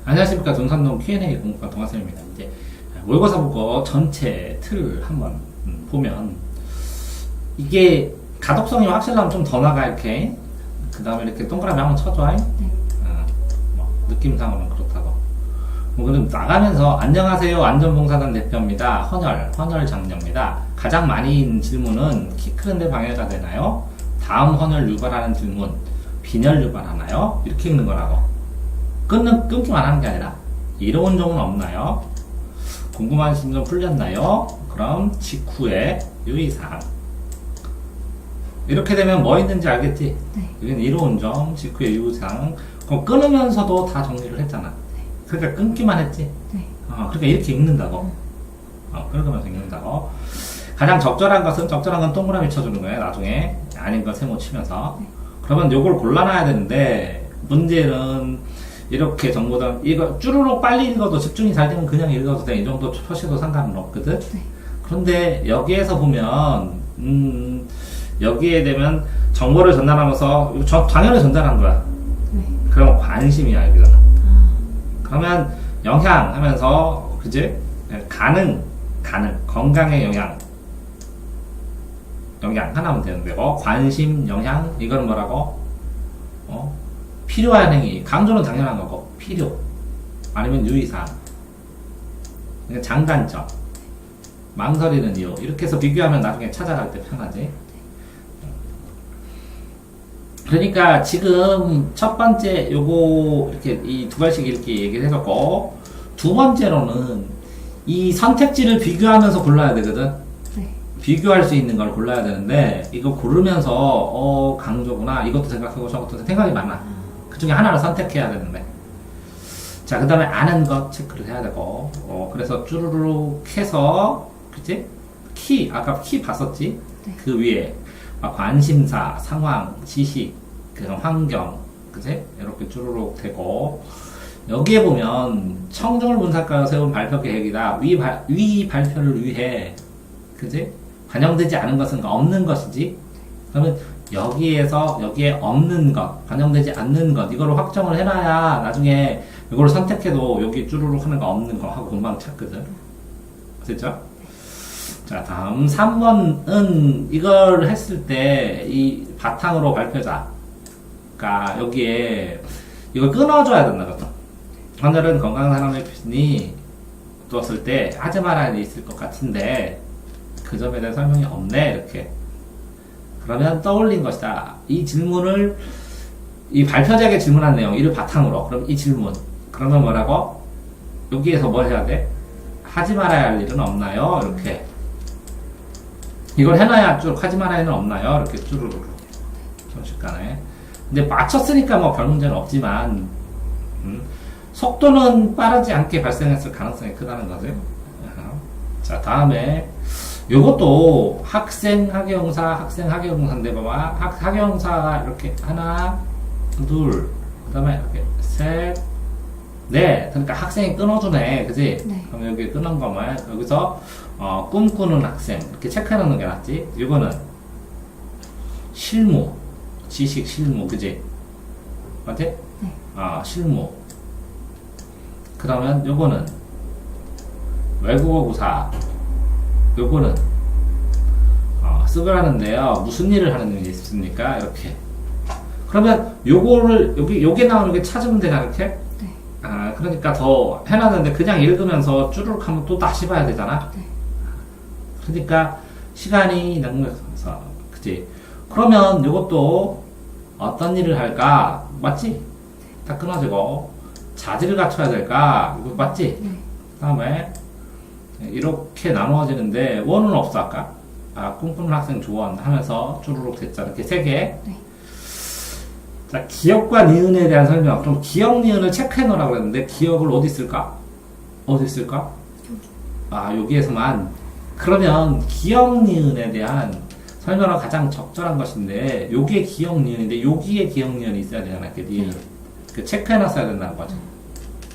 안녕하십니까. 돈산동 Q&A 공부과 동아쌤입니다. 이제 모의고사 보고 전체 틀을 한번 보면 이게 가독성이 확실하면 좀 더 나가 이렇게. 그 다음에 이렇게 동그라미 한번 쳐줘. 네. 뭐 느낌상으로는 그렇다고. 뭐 그럼 나가면서 안녕하세요. 안전봉사단 대표입니다. 헌혈 장녀입니다. 가장 많이 있는 질문은 키 크는데 방해가 되나요? 다음 헌혈 유발하는 질문 빈혈 유발하나요? 이렇게 읽는 거라고. 끊기만 하는 게 아니라 이로운 점은 없나요? 궁금한 심정 풀렸나요? 그럼 직후에 유의사항. 이렇게 되면 뭐 있는지 알겠지? 네. 여기는 이로운 점, 직후에 유의사항. 그럼 끊으면서도 다 정리를 했잖아. 그러니까 끊기만 했지? 네. 그러니까 이렇게 읽는다고. 끊으면서 읽는다고. 가장 적절한 건 동그라미 쳐주는 거예요. 나중에 아닌 거 세모 치면서. 네. 그러면 요걸 골라놔야 되는데 문제는 이렇게 정보들 이거 쭈루룩 빨리 읽어도 집중이 잘 되면 그냥 읽어도 돼. 이 정도 표시도 상관은 없거든. 네. 그런데 여기에서 보면 여기에 되면 정보를 전달하면서 당연히 전달한 거야. 네. 그러면 관심이야 여기서는. 아, 그러면 영향 하면서 그지? 가능 건강의 영향 하나면 되는데 관심 영향 이건 뭐라고? 필요한 행위 강조는 당연한 거고 필요 아니면 유의사항 그러니까 장단점 망설이는 이유 이렇게 해서 비교하면 나중에 찾아갈 때 편하지. 그러니까 지금 첫 번째 요거 이렇게 이 두 가지씩 이렇게 얘기를 해줬고 두 번째로는 이 선택지를 비교하면서 골라야 되거든. 네. 비교할 수 있는 걸 골라야 되는데 이거 고르면서 강조구나 이것도 생각하고 저것도 생각이 많아. 그 중에 하나를 선택해야 되는데 자 그 다음에 아는 것 체크를 해야 되고 그래서 쭈루룩 해서 그치? 아까 키 봤었지? 네. 그 위에 관심사, 상황, 지식, 그 환경 그치? 이렇게 쭈루룩 되고 여기에 보면 청중을 문사과가 세운 발표 계획이다. 위 발표를 위해 그치? 반영되지 않은 것은 없는 것이지. 그러면 여기에 없는 것, 반영되지 않는 것 이거를 확정을 해놔야 나중에 이걸 선택해도 여기 쭈루룩 하는 거 없는 거 하고 금방 찾거든. 됐죠? 자 다음 3번은 이걸 했을 때 이 바탕으로 발표자가 여기에 이걸 끊어줘야 된다거든. 오늘은 건강한 사람의 표현이 떴을 때 하지 말아야 있을 것 같은데 그 점에 대한 설명이 없네 이렇게. 그러면 떠올린 것이다. 이 질문을 이 발표자에게 질문한 내용 이를 바탕으로 그럼 이 질문 그러면 뭐라고? 여기에서 뭘 해야 돼? 하지 말아야 할 일은 없나요? 이렇게 이걸 해놔야 쭉 하지 말아야 할 일은 없나요? 이렇게 쭈루루루 순식간에. 근데 맞췄으니까 뭐 별 문제는 없지만 속도는 빠르지 않게 발생했을 가능성이 크다는 거죠. 자 다음에 요것도 학생 학예용사인데 봐봐. 학예용사가 이렇게 하나 둘 그 다음에 이렇게 셋 넷 그러니까 학생이 끊어주네 그지? 네. 그럼 여기 끊은 거면 여기서 꿈꾸는 학생 이렇게 체크해 놓는 게 낫지. 이거는 실무 지식 실무 그지? 맞지? 네. 실무 그러면 요거는 외국어 구사 요거는 쓰그라는데요. 무슨 일을 하는 일이 있습니까? 이렇게. 그러면 요거를 요게 나오는 게 찾으면 되나 이렇게? 네. 그러니까 더 해놨는데 그냥 읽으면서 쭈르륵 하면 또 다시 봐야 되잖아. 네. 그러니까 시간이 넉넉해서 그치? 그러면 요것도 어떤 일을 할까? 맞지? 다 끊어지고 자질을 갖춰야 될까? 이거 맞지? 네. 그 다음에 이렇게 나누어지는데 원은 없어 아까 꿈꾸는 학생 조언 하면서 쭈루룩 됐잖아. 이렇게 세 개. 네. 자 기억과 니은에 대한 설명. 그럼 기억 니은을 체크해 놓으라고 그랬는데 기억을 어디 쓸까? 여기에서만. 그러면 기억 니은에 대한 설명은 가장 적절한 것인데 요게 기억 니은인데 여기에 기억 니은이 있어야 되잖아. 이렇게 니은. 그 체크해 놨어야 된다는 거죠.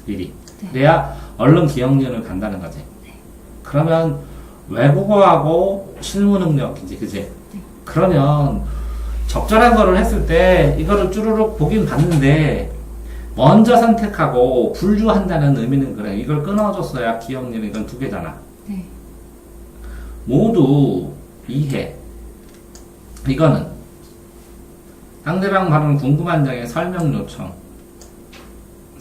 미리. 네. 그래야 얼른 기억 니은을 간다는 거지. 그러면 외국어하고 실무 능력이지, 그지? 네. 그러면 적절한 거를 했을 때 이거를 쭈루룩 보긴 봤는데 먼저 선택하고 분류한다는 의미는 그래. 이걸 끊어줬어야 기억력 이건 두 개잖아. 네. 모두 이해. 이거는 상대방 발언 궁금한 점에 설명 요청.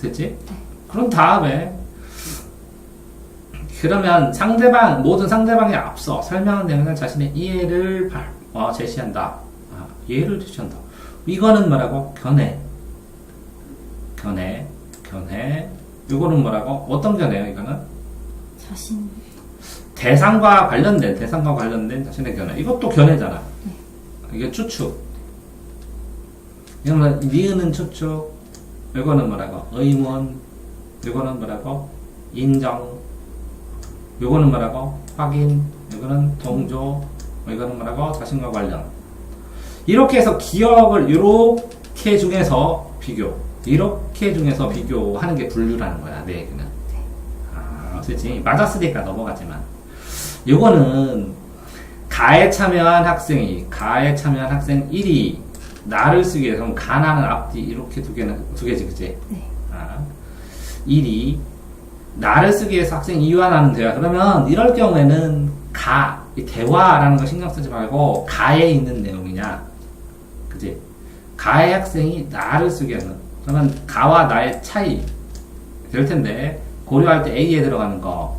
됐지? 네. 그런 다음에 그러면 모든 상대방에 앞서 설명한 내용은 자신의 이해를 제시한다. 이해를 제시한다. 이거는 뭐라고? 견해. 이거는 뭐라고? 어떤 견해요, 이거는? 자신. 대상과 관련된 자신의 견해. 이것도 견해잖아. 네. 이게 추측. 이거는 니은은 추측. 이거는 뭐라고? 의문. 이거는 뭐라고? 인정. 이거는 뭐라고? 확인. 이거는 동조. 이거는 뭐라고? 자신과 관련. 이렇게 해서 기억을 이렇게 중에서 비교하는 게 분류라는 거야, 내 얘기는. 그렇지. 맞았으니까 넘어가지만. 이거는 가에 참여한 학생 1이 나를 쓰기 위해서, 그럼 가나는 앞뒤 이렇게 두 개지, 그치? 네. 1이 나를 쓰기 위해서 학생 2와 나는 대화. 그러면 이럴 경우에는 이 대화라는 거 신경 쓰지 말고 가에 있는 내용이냐, 그치? 가의 학생이 나를 쓰게 하는. 그러면 가와 나의 차이 될 텐데, 고려할 때 A에 들어가는 거.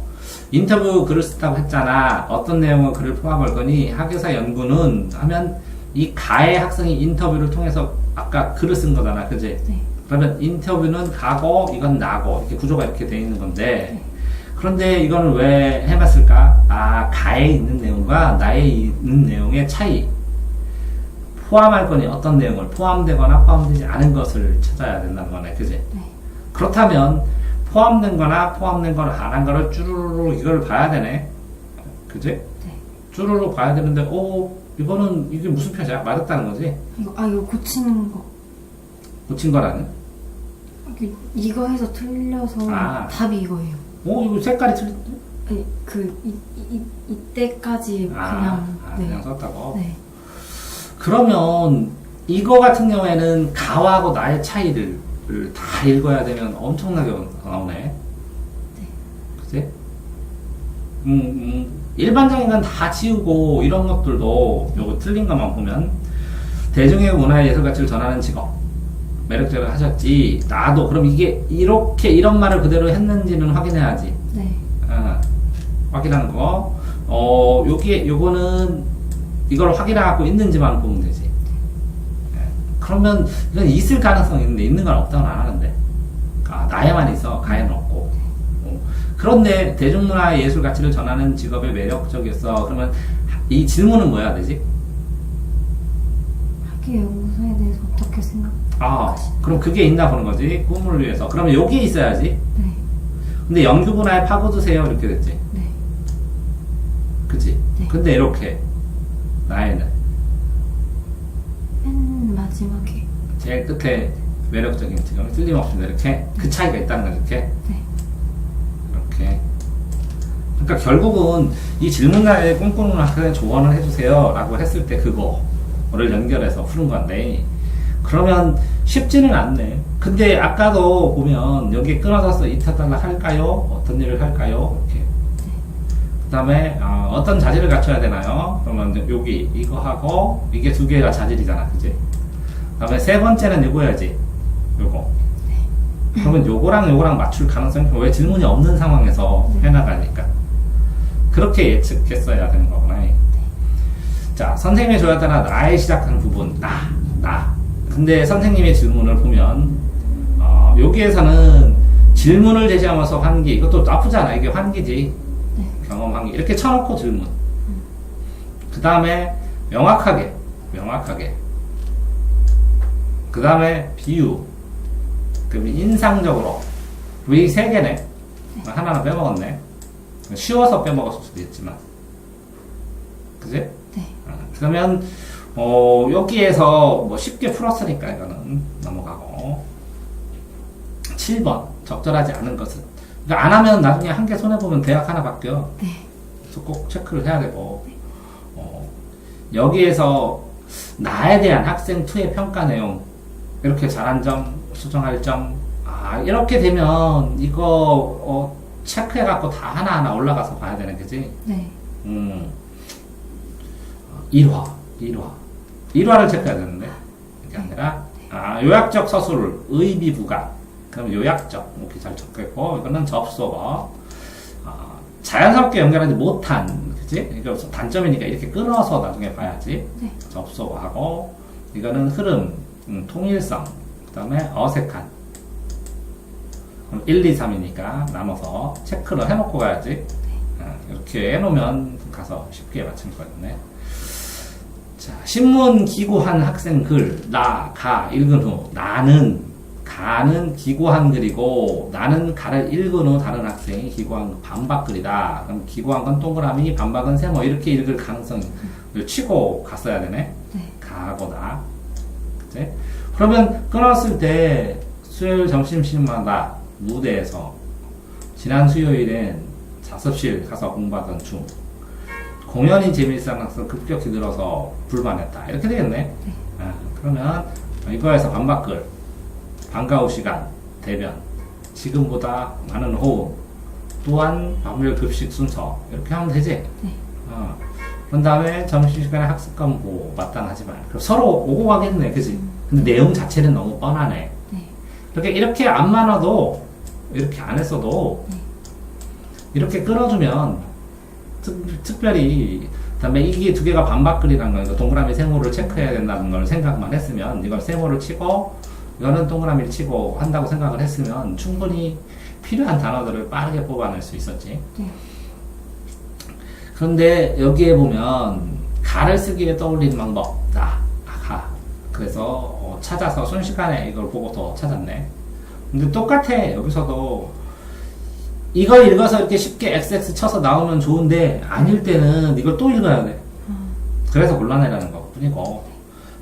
인터뷰 글을 쓰다고 했잖아. 어떤 내용의 글을 포함할 거니? 학예사 연구는 하면 이 가의 학생이 인터뷰를 통해서 아까 글을 쓴 거잖아. 그지? 네. 그러면 인터뷰는 가고 이건 나고 이렇게 구조가 이렇게 돼 있는 건데, 그런데 이거는 왜 해봤을까? 가에 있는 내용과 나에 있는 내용의 차이. 포함할 거니 어떤 내용을 포함되거나 포함되지 않은 것을 찾아야 된다는 거네. 그지? 네. 그렇다면 포함된 거나 포함된 걸 안 한 거를 쭈루루 이걸 봐야 되네. 그지? 네. 쭈루루 봐야 되는데, 이거는 이게 무슨 표시야? 맞았다는 거지? 이거 고치는 거. 고친 거라는? 이거 해서 틀려서 답이 이거예요. 이거 색깔이 틀린데? 아니, 이때까지 그냥. 네. 그냥 썼다고? 네. 그러면 이거 같은 경우에는 가하고 나의 차이를 다 읽어야 되면 엄청나게 나오네. 네. 그치? 일반적인 건 다 지우고 이런 것들도 요거 틀린 것만 보면 대중의 문화의 예술 가치를 전하는 직업 매력적으로 하셨지. 나도 그럼 이게 이런 말을 그대로 했는지는 확인해야지. 네. 확인하는 거. 요거는 이걸 확인하고 있는지만 보면 되지. 그러면 이건 있을 가능성이 있는데 있는 건 없다고는 안 하는데. 나에만 있어. 가에는 없고. 그런데 대중문화의 예술 가치를 전하는 직업에 매력적이었어. 그러면 이 질문은 뭐 해야 되지? 학예연구소에 대해서 어떻게 그럼 그게 있나 보는 거지. 꿈을 위해서. 그러면 여기에 있어야지. 네. 근데 연구분야에 파고드세요. 이렇게 됐지. 네. 그치? 네. 근데 이렇게 나에는 맨 마지막에. 제일 끝에 매력적인 직업이 틀림없습니다. 이렇게 그 차이가 있다는 거죠. 이렇게. 네. 이렇게. 그러니까 결국은 이 질문란에 꿈꾸는 학생에 조언을 해주세요 라고 했을 때 그거를 연결해서 푸는 건데, 그러면 쉽지는 않네. 근데 아까도 보면 여기 끊어져서 이타달라 할까요? 어떤 일을 할까요? 이렇게. 그 다음에 어떤 자질을 갖춰야 되나요? 그러면 여기 이거 하고 이게 두 개가 자질이잖아. 그지? 그 다음에 세 번째는 이거야지. 요거. 그러면 요거랑 맞출 가능성이, 왜 질문이 없는 상황에서 해나가니까. 그렇게 예측했어야 되는 거구나. 자, 선생님의 조언에 따라 나에 시작하는 부분. 나. 근데 선생님의 질문을 보면, 여기에서는 질문을 제시하면서 환기, 이것도 나쁘지 않아. 이게 환기지. 네. 경험 환기. 이렇게 쳐놓고 질문. 그 다음에 명확하게. 그 다음에 비유. 그럼 인상적으로. 이 세 개네. 하나는 빼먹었네. 쉬워서 빼먹었을 수도 있지만. 그지? 네. 그러면, 여기에서 뭐 쉽게 풀었으니까 이거는 넘어가고. 7번. 적절하지 않은 것은. 그러니까 안 하면 나중에 한 개 손해보면 대학 하나 바뀌어. 네. 그래서 꼭 체크를 해야 되고. 여기에서 나에 대한 학생 2의 평가 내용. 이렇게 잘한 점, 수정할 점, 이렇게 되면 이거 체크해갖고 다 하나하나 올라가서 봐야 되는 거지. 네. 1화를 체크해야 되는데 이게 아니라 요약적 서술 의미부가 그럼 요약적 이렇게 잘 적겠고 이거는 접속어 자연스럽게 연결하지 못한 그치? 이거 단점이니까 이렇게 끊어서 나중에 봐야지. 네. 접속어하고 이거는 흐름 통일성 그 다음에 어색한 그럼 1, 2, 3이니까 나눠서 체크를 해놓고 가야지. 이렇게 해놓으면 가서 쉽게 맞추는 거겠네. 자, 신문 기고한 학생 글, 가 읽은 후, 가는 기고한 글이고, 나는 가를 읽은 후 다른 학생이 기고한 반박 글이다. 그럼 기고한 건 동그라미, 반박은 세모, 이렇게 읽을 가능성이, 치고 갔어야 되네. 네. 가하고 나. 그치? 그러면 끊었을 때, 수요일 점심시간마다 무대에서, 지난 수요일엔 자습실 가서 공부하던 중, 공연이 재미있어 학생 급격히 늘어서 불만했다. 이렇게 되겠네. 네. 그러면 이거에서 반박글, 방과후 시간, 대변, 지금보다 많은 호흡, 또한 밥물 급식 순서 이렇게 하면 되지. 네. 그런 다음에 점심시간에 학습권 보호 마땅하지만 서로 오고 가겠네, 그지? 근데 내용 자체는 너무 뻔하네. 네. 이렇게 안 많아도 이렇게 안 했어도 네. 이렇게 끊어주면 특별히 그다음에 이게 두 개가 반박글이라는 거 동그라미 세모를 체크해야 된다는 걸 생각만 했으면 이걸 세모를 치고 이거는 동그라미를 치고 한다고 생각을 했으면 충분히 필요한 단어들을 빠르게 뽑아낼 수 있었지. 네. 그런데 여기에 보면 가를 쓰기에 떠올리는 방법 가 그래서 찾아서 순식간에 이걸 보고 더 찾았네. 근데 똑같아. 여기서도 이걸 읽어서 이렇게 쉽게 XX 쳐서 나오면 좋은데 아닐 때는 이걸 또 읽어야 돼. 그래서 곤란해라는 것뿐이고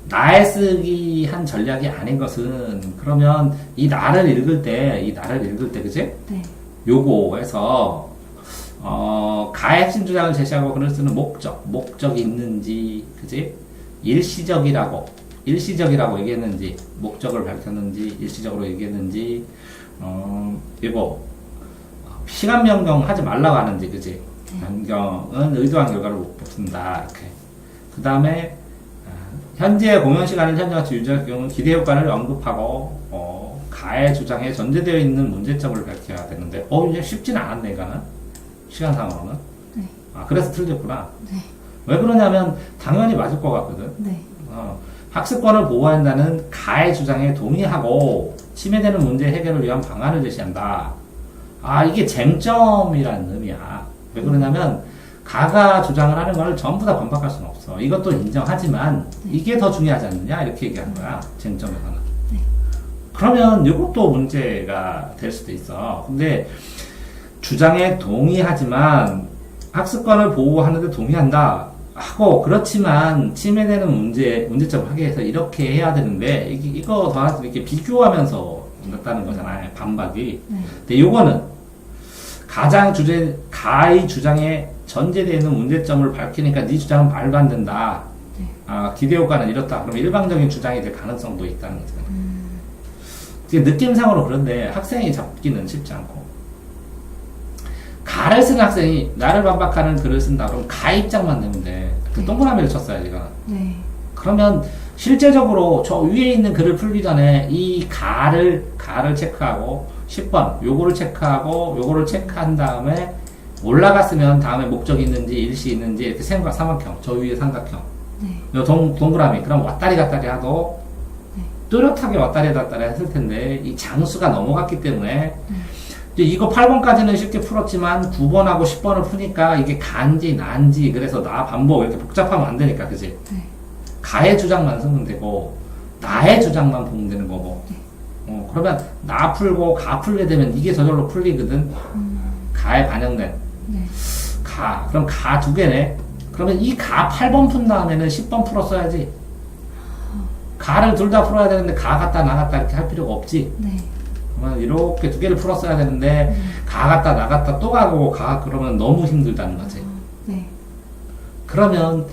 나에 쓰기 한 전략이 아닌 것은 그러면 이 나를 읽을 때 그치? 네. 요거에서 가의 핵심 주장을 제시하고 글을 쓰는 목적이 있는지 그치? 일시적이라고 얘기했는지 목적을 밝혔는지 일시적으로 얘기했는지 이거 시간 변경 하지 말라고 하는지, 그지? 변경은 의도한 결과를 못 붙는다, 이렇게. 그 다음에, 현재 공연 시간을 현재같이 유지할 경우 기대 효과를 언급하고, 가의 주장에 전제되어 있는 문제점을 밝혀야 되는데, 이제 쉽지는 않았네, 이거는. 시간상으로는. 네. 그래서 틀렸구나. 네. 왜 그러냐면, 당연히 맞을 것 같거든. 네. 학습권을 보호한다는 가의 주장에 동의하고, 침해되는 문제 해결을 위한 방안을 제시한다. 이게 쟁점이라는 의미야. 왜 그러냐면, 가가 주장을 하는 걸 전부 다 반박할 수는 없어. 이것도 인정하지만, 이게 더 중요하지 않느냐? 이렇게 얘기하는 거야. 쟁점에서는. 네. 그러면 이것도 문제가 될 수도 있어. 근데, 주장에 동의하지만, 학습권을 보호하는데 동의한다. 하고, 그렇지만, 침해되는 문제점 하게 해서 이렇게 해야 되는데, 이거 더 하나 이렇게 비교하면서 났다는 거잖아요. 반박이. 네. 근데 요거는, 가의 주장에 전제되어 있는 문제점을 밝히니까 네 주장은 말도 안 된다. 네. 기대 효과는 이렇다. 그럼 일방적인 주장이 될 가능성도 있다는 거죠. 이게 느낌상으로 그런데 학생이 잡기는 쉽지 않고. 가를 쓰는 학생이 나를 반박하는 글을 쓴다. 그럼 가 입장만 내면 돼. 그 동그라미를 쳤어야지, 이거는. 네. 그러면 실제적으로 저 위에 있는 글을 풀기 전에 이 가를 체크하고 10번 요거를 체크한 다음에 올라갔으면 다음에 목적이 있는지 일시 있는지 이렇게 삼각형 저 위에 삼각형 네. 요 동그라미 그럼 왔다리 갔다리 하도 네. 뚜렷하게 왔다리 갔다리 했을 텐데 이 장수가 넘어갔기 때문에 네. 이제 이거 8번까지는 쉽게 풀었지만 9번하고 10번을 푸니까 이게 간지 난지 그래서 나 반복 이렇게 복잡하면 안 되니까 그지? 네. 가의 주장만 쓰면 되고 나의 주장만 보면 되는 거고 그러면 나 풀고 가 풀게 되면 이게 저절로 풀리거든. 가에 반영된 네. 그럼 가 두 개네. 그러면 이 가 8번 푼 다음에는 10번 풀었어야지. 가를 둘 다 풀어야 되는데 가 갔다 나 갔다 이렇게 할 필요가 없지. 네. 그러면 이렇게 두 개를 풀었어야 되는데 가 갔다 나 갔다 또 가고 그러면 너무 힘들다는 거지. 네. 그러면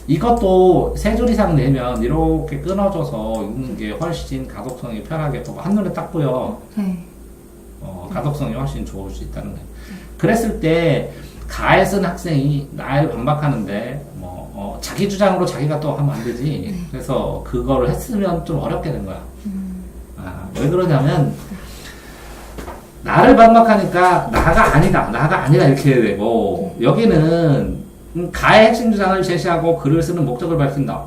이것도 세 줄 이상 내면 이렇게 끊어져서 읽는 게 훨씬 가독성이 편하게 보고 한눈에 딱 보여. 네. 가독성이 훨씬 좋을 수 있다는 거예요. 그랬을 때 가에 쓴 학생이 나를 반박하는데 자기 주장으로 자기가 또 하면 안 되지. 그래서 그거를 했으면 좀 어렵게 된 거야. 왜 그러냐면 나를 반박하니까 나가 아니다 이렇게 해야 되고 여기는 가의 핵심 주장을 제시하고 글을 쓰는 목적을 밝힌다.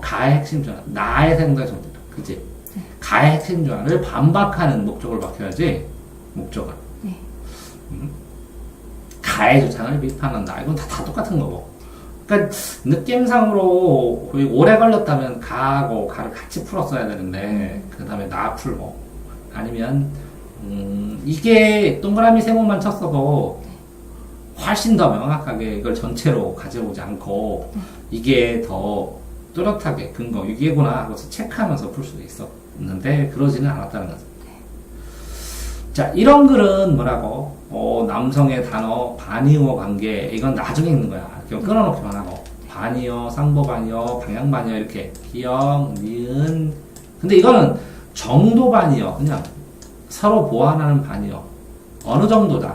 가의 핵심 주장, 나의 생각이 좀 그치? 가의 핵심 주장을 반박하는 목적을 밝혀야지. 목적을. 네. 가의 주장을 비판한다. 이건 다 똑같은 거고. 그러니까 느낌상으로 거의 오래 걸렸다면 가하고 가를 같이 풀었어야 되는데 그 다음에 나 풀고 아니면 이게 동그라미 세모만 쳤어도 훨씬 더 명확하게 이걸 전체로 가져오지 않고 이게 더 뚜렷하게 근거 이게구나 하고서 체크하면서 풀 수도 있었는데 그러지는 않았다는 거죠. 자, 이런 글은 뭐라고? 남성의 단어, 반의어 관계, 이건 나중에 있는 거야. 그냥 끊어놓기만 하고. 반의어, 상보반의어, 방향반의어, 이렇게. 기역, 니은. 근데 이거는 정도반의어, 그냥 서로 보완하는 반의어. 어느 정도다.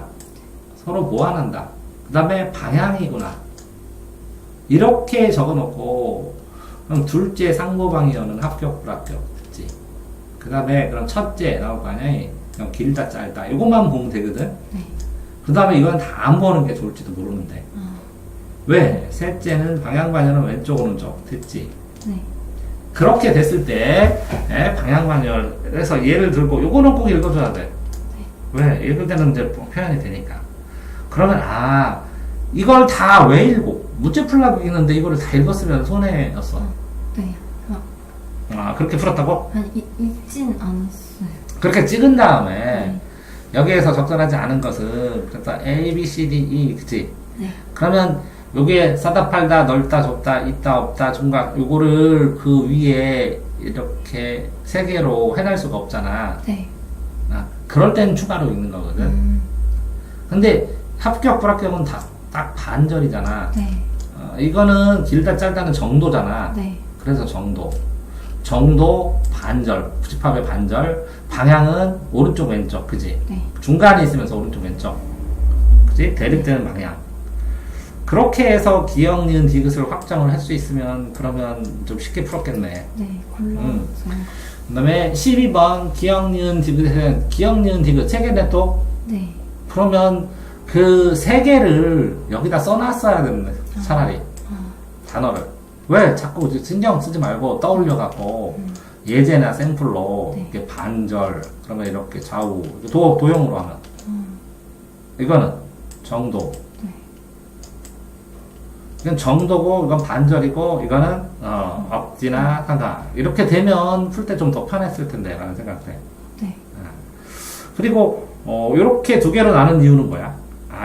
서로 보완한다. 그 다음에 방향이구나. 이렇게 적어놓고, 그럼 둘째 상보방의어는 합격, 불합격. 됐지? 그 다음에 그럼 첫째 나올 거 아니야? 그냥 길다 짧다 이것만 보면 되거든. 그 다음에 이건 다 안 보는 게 좋을지도 모르는데 왜? 셋째는 방향반열은 왼쪽 오른쪽 됐지. 그렇게 됐을 때 방향반열에서 예를 들고 요거는 꼭 읽어줘야 돼. 왜? 읽을 때는 이제 표현이 되니까. 그러면 이걸 다 왜 읽고 문제 풀라고 읽는데 이거를 다 읽었으면 손해였어. 네. 그렇게 풀었다고? 아니 읽진 않았어요. 그렇게 찍은 다음에 여기에서 적절하지 않은 것은 그래서 A, B, C, D, E 그치? 그러면 여기에 싸다 팔다 넓다 좁다 있다 없다 중각 요거를 그 위에 이렇게 세 개로 해낼 수가 없잖아. 그럴 땐 추가로 읽는 거거든. 근데 합격 불합격은 딱 반절이잖아. 이거는 길다 짧다는 정도잖아. 그래서 정도 반절 부집합의 반절 방향은 오른쪽 왼쪽 그지? 중간에 있으면서 오른쪽 왼쪽 그지? 대립되는 방향 그렇게 해서 기역 니은 디귿을 확정을 할 수 있으면 그러면 좀 쉽게 풀었겠네. 골라서요. 그 다음에 12번 기역 니은 디귿은 기역 니은 디귿 3개네 또? 그러면 그 3개를 여기다 써놨어야 되는데 차라리 단어를 왜 자꾸 신경 쓰지 말고 떠올려갖고 예제나 샘플로 이렇게 반절 그러면 이렇게 좌우 도형으로 하면 이거는 정도 이건 정도고 이건 반절이고 이거는 억지나 하가 이렇게 되면 풀 때 좀 더 편했을 텐데 라는 생각돼. 그리고 이렇게 두 개로 나눈 이유는 뭐야?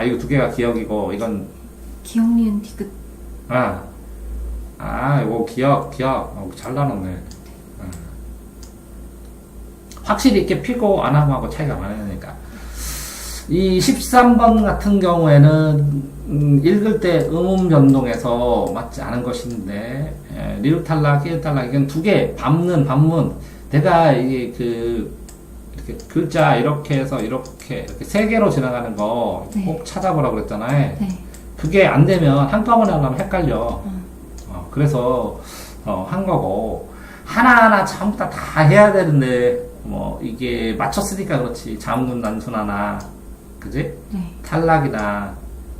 이거 두 개가 기억이고 이건 기역 니은 디귿. 이거 기억 잘 나눴네. 확실히 이렇게 피고 안 하고 차이가 많이 나니까. 이 13번 같은 경우에는 읽을 때 음음 변동에서 맞지 않은 것인데 리을 탈락, 히읗 탈락 이건 두 개 반문 내가 이게 이렇게 글자 이렇게 해서 이렇게 세 개로 지나가는 거 꼭 찾아보라고 그랬잖아요. 그게 안 되면 한꺼번에 하려면 헷갈려. 그래서 한 거고 하나하나 전부 다 해야 되는데 이게 맞췄으니까 그렇지. 자문 단순 하나 그지? 탈락이나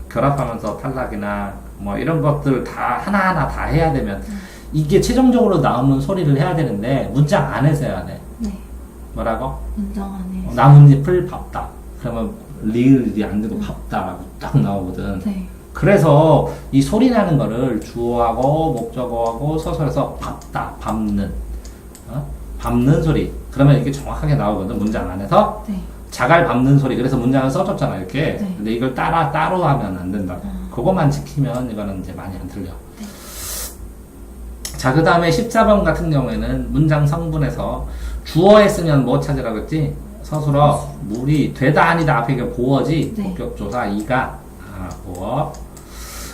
결합하면서 탈락이나 이런 것들 다 하나하나 다 해야 되면 이게 최종적으로 나오는 소리를 해야 되는데 문장 안에서 해야 돼. 뭐라고? 문장 안에. 나뭇잎을 밟다. 그러면 리을이 안 되고 밟다라고 딱 나오거든. 그래서 이 소리 나는 거를 주어하고 목적어하고 서술해서 밟다, 밟는 밟는 소리 그러면 이게 정확하게 나오거든. 문장 안에서 자갈 밟는 소리 그래서 문장을 써줬잖아 이렇게. 근데 이걸 따로 하면 안 된다고. 그것만 지키면 이거는 이제 많이 안 틀려. 자, 그 다음에 14번 같은 경우에는 문장 성분에서 주어에 쓰면 뭐 찾으라고 했지? 서술어 물이 되다 아니다 앞에 이게 보어지. 목격조사 이가 보어.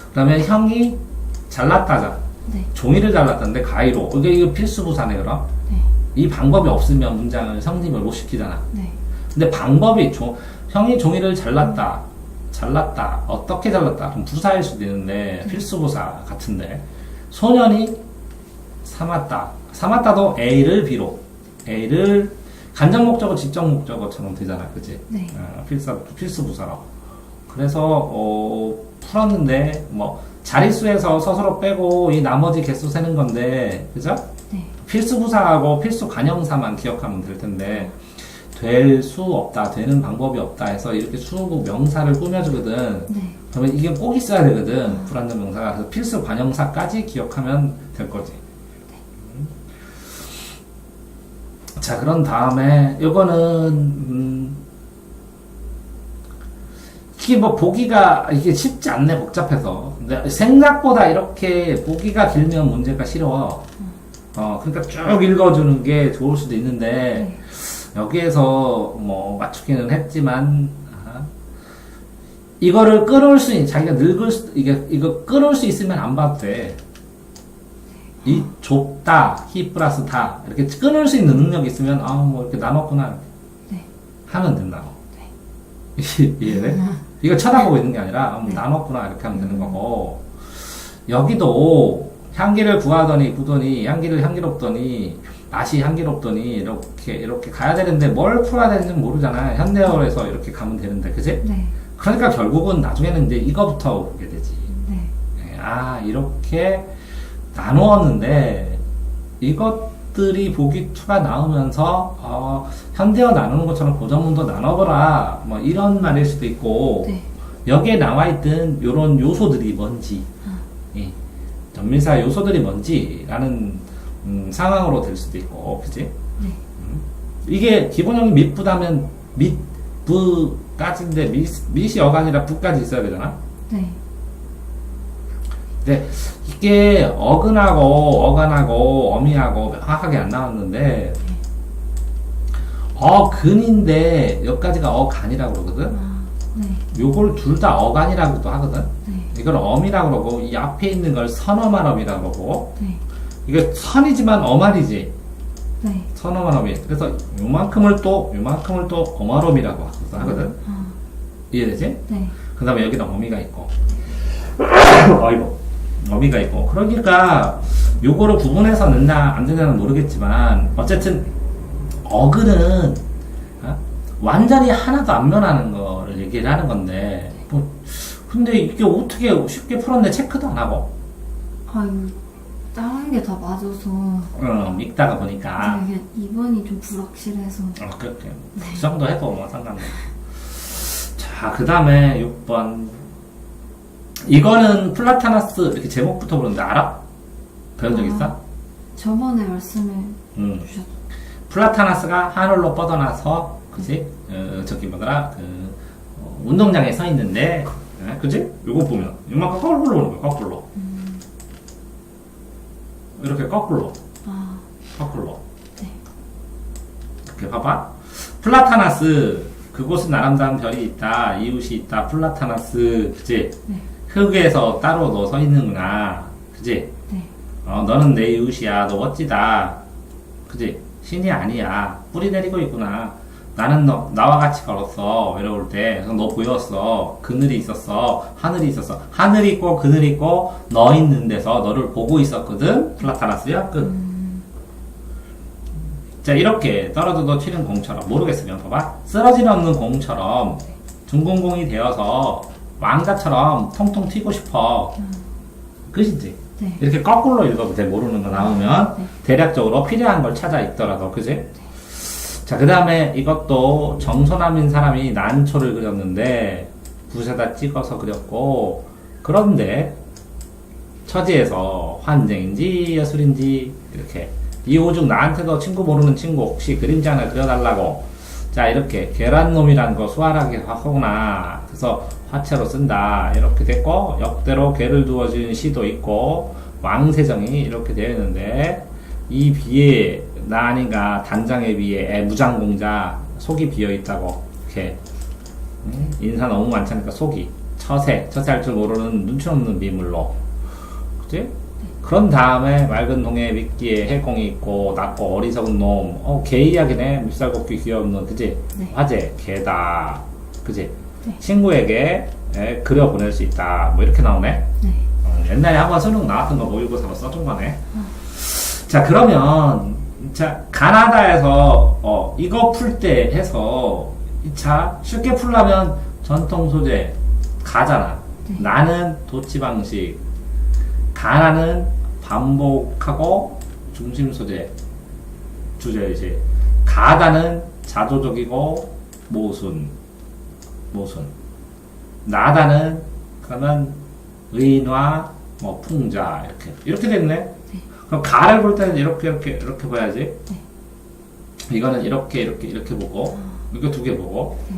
그 다음에 형이 잘났다자. 종이를 잘랐다는데 가위로. 이거 필수 부사네 그럼. 이 방법이 없으면 문장을 성립을 못 시키잖아. 근데 방법이 형이 종이를 잘랐다. 어떻게 잘랐다? 그럼 부사일 수도 있는데 필수 부사 같은데 소년이 삼았다도 A를 B로 A를 간접 목적어 직접 목적어처럼 되잖아, 그지? 네. 필수 부사로. 그래서 풀었는데 뭐 자릿수에서 서술어 빼고 이 나머지 개수 세는 건데, 그죠? 네. 필수 부사하고 필수 관형사만 기억하면 될 텐데 될 수 없다, 되는 방법이 없다 해서 이렇게 수고 명사를 꾸며주거든. 네. 그러면 이게 꼭 있어야 되거든, 불완전 명사가. 그래서 필수 관형사까지 기억하면 될 거지. 자, 그런 다음에 요거는 이게 뭐 보기가 이게 쉽지 않네, 복잡해서. 근데 생각보다 이렇게 보기가 길면 문제가 쉬워. 그러니까 쭉 읽어주는 게 좋을 수도 있는데 여기에서 뭐 맞추기는 했지만 이거를 끊을 수 있는, 자기가 늙을 수, 이거 끊을 수 있으면 안 봐도 돼. 이 좁다, 히 플러스 다 이렇게 끊을 수 있는 능력이 있으면 뭐 이렇게 나눴구나 네. 하면 된다고. 이해돼? 이거 쳐다보고 있는 게 아니라 나눴구나 이렇게 하면 되는 거고. 여기도 향기를 구하더니 향기를 향기롭더니 맛이 향기롭더니 이렇게 가야 되는데 뭘 풀어야 되는지 모르잖아. 현대어에서 이렇게 가면 되는데, 그지? 네. 그러니까 결국은 나중에는 이제 이거부터 보게 되지. 네. 이렇게 나누었는데 이것들이 보기 2가 나오면서 현대어 나누는 것처럼 고전문도 나눠보라 뭐 이런 말일 수도 있고, 네. 여기에 나와있던 요런 요소들이 뭔지, 전밀사 요소들이 뭔지라는 상황으로 될 수도 있고, 그치? 네. 이게 기본형이 밑부다면 부까지인데 밑이 어가 아니라 부까지 있어야 되잖아. 네. 근데 이게 어간하고 어미하고 명확하게 안 나왔는데 어근인데 여기까지가 어간이라고 그러거든. 네. 요걸 둘 다 어간이라고도 하거든. 네. 이걸 어미라고 그러고 이 앞에 있는 걸 선어말어미라고 그러고, 네. 이게 선이지만 어말이지. 네. 선어말어미. 그래서 요만큼을 또 어말어미라고 하거든. 이해되지? 네. 그 다음에 여기다 어미가 있고 어미가 있고. 그러니까 요거를 구분해서 넣나 안 되냐는 모르겠지만 어쨌든 어근은 완전히 하나도 안 변하는 거를 얘기를 하는 건데 근데 이게 어떻게 쉽게 풀었네 체크도 안 하고 다른 게 다 맞아서 읽다가 보니까 이게 2번이 좀 불확실해서 그 정도 해도 뭐 상관없네. 자, 그 다음에 6번. 이거는 플라타나스 이렇게 제목부터 보는데 알아? 배운 적 있어? 저번에 말씀을 주셨죠. 플라타나스가 하늘로 뻗어나서, 그지? 저기 뭐더라, 운동장에 서 있는데, 그지? 요거 보면, 이만큼 거꾸로 보는 거야, 거꾸로. 이렇게 거꾸로. 거꾸로. 네. 이렇게 봐봐. 플라타나스, 그곳은 아름다운 별이 있다, 이웃이 있다, 플라타나스, 그지? 네. 흙에서 따로 너 서 있는구나, 그지? 네. 너는 내 이웃이야, 너 멋지다, 그지? 신이 아니야, 뿌리 내리고 있구나. 나는 나와 같이 걸었어, 외로울 때. 그래서 너 보였어. 그늘이 있었어, 하늘이 있었어. 하늘이 있고 그늘이 있고 너 있는 데서 너를 보고 있었거든. 플라타나스야. 끝. 자, 이렇게 떨어져도 튀는 공처럼, 모르겠으면 봐봐. 쓰러짐 없는 공처럼 중공공이 되어서 왕자처럼 통통 튀고 싶어. 그시지? 네. 이렇게 거꾸로 읽어도 돼. 모르는 거 나오면. 네. 대략적으로 필요한 걸 찾아 읽더라도, 그지? 자, 그 다음에 이것도 정소남인 사람이 난초를 그렸는데 붓에다 찍어서 그렸고, 그런데 처지에서 환쟁인지 예술인지 이렇게 이 오죽 나한테도 친구 모르는 친구 혹시 그림자 하나 그려달라고. 자, 이렇게 계란놈이라는 거 수월하게 하거나 그래서 화채로 쓴다 이렇게 됐고, 역대로 괴를 두어진 시도 있고 왕세정이 이렇게 되어 있는데, 이 비에 나 아닌가 단장에 비해 무장공자 속이 비어있다고. 이렇게 인사 너무 많잖으니까 속이 처세 할 줄 모르는 눈치 없는 미물로, 그치? 그런 다음에 맑은 동해 미끼에 해공이 있고 낮고 어리석은 놈. 개 이야기네. 밉살곱기 귀여운 놈. 그지? 네. 화제 개다. 그지? 네. 친구에게 그려 보낼 수 있다. 뭐 이렇게 나오네. 네. 옛날에 한번 수능 나왔던 거 모의고사로 써준 거네. 자, 그러면 자 가나다에서 이거 풀 때 해서 자 쉽게 풀려면 전통 소재 가잖아. 네. 나는 도치 방식. 가나는 반복하고 중심 소재 주제의식. 가다는 자조적이고 모순. 나다는 그러면 의인화 뭐 풍자 이렇게 됐네. 네. 그럼 가를 볼 때는 이렇게 봐야지. 네. 이거는 이렇게 보고 이거 두 개 보고. 네.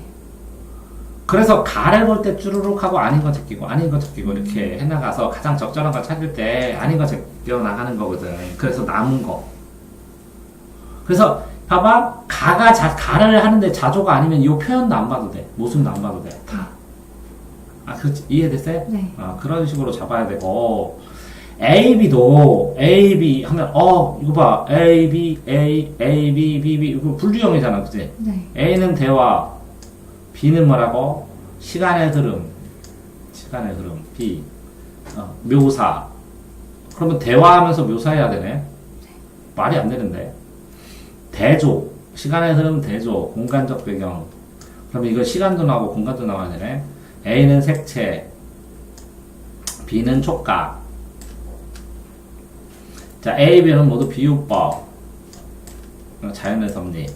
그래서 가를 볼 때 쭈루룩 하고 아닌 거 제끼고 이렇게 해나가서 가장 적절한 거 찾을 때 아닌 거 제껴 나가는 거거든. 그래서 남은 거. 그래서 봐봐, 가를 하는데 자조가 아니면 이 표현도 안 봐도 돼. 모순도 안 봐도 돼. 다. 그렇지. 이해됐어요? 네. 그런 식으로 잡아야 되고. AB도 AB 하면 이거 봐. AB, B, B 이거 분류형이잖아. 그치? 네. A는 대화, B는 뭐라고? 시간의 흐름, B, 묘사. 그러면 대화하면서 묘사해야 되네? 말이 안 되는데. 대조, 시간의 흐름 대조, 공간적 배경. 그러면 이거 시간도 나오고 공간도 나와야 되네? A는 색채, B는 촉각. 자, A, B는 모두 비유법, 자연의 섭리.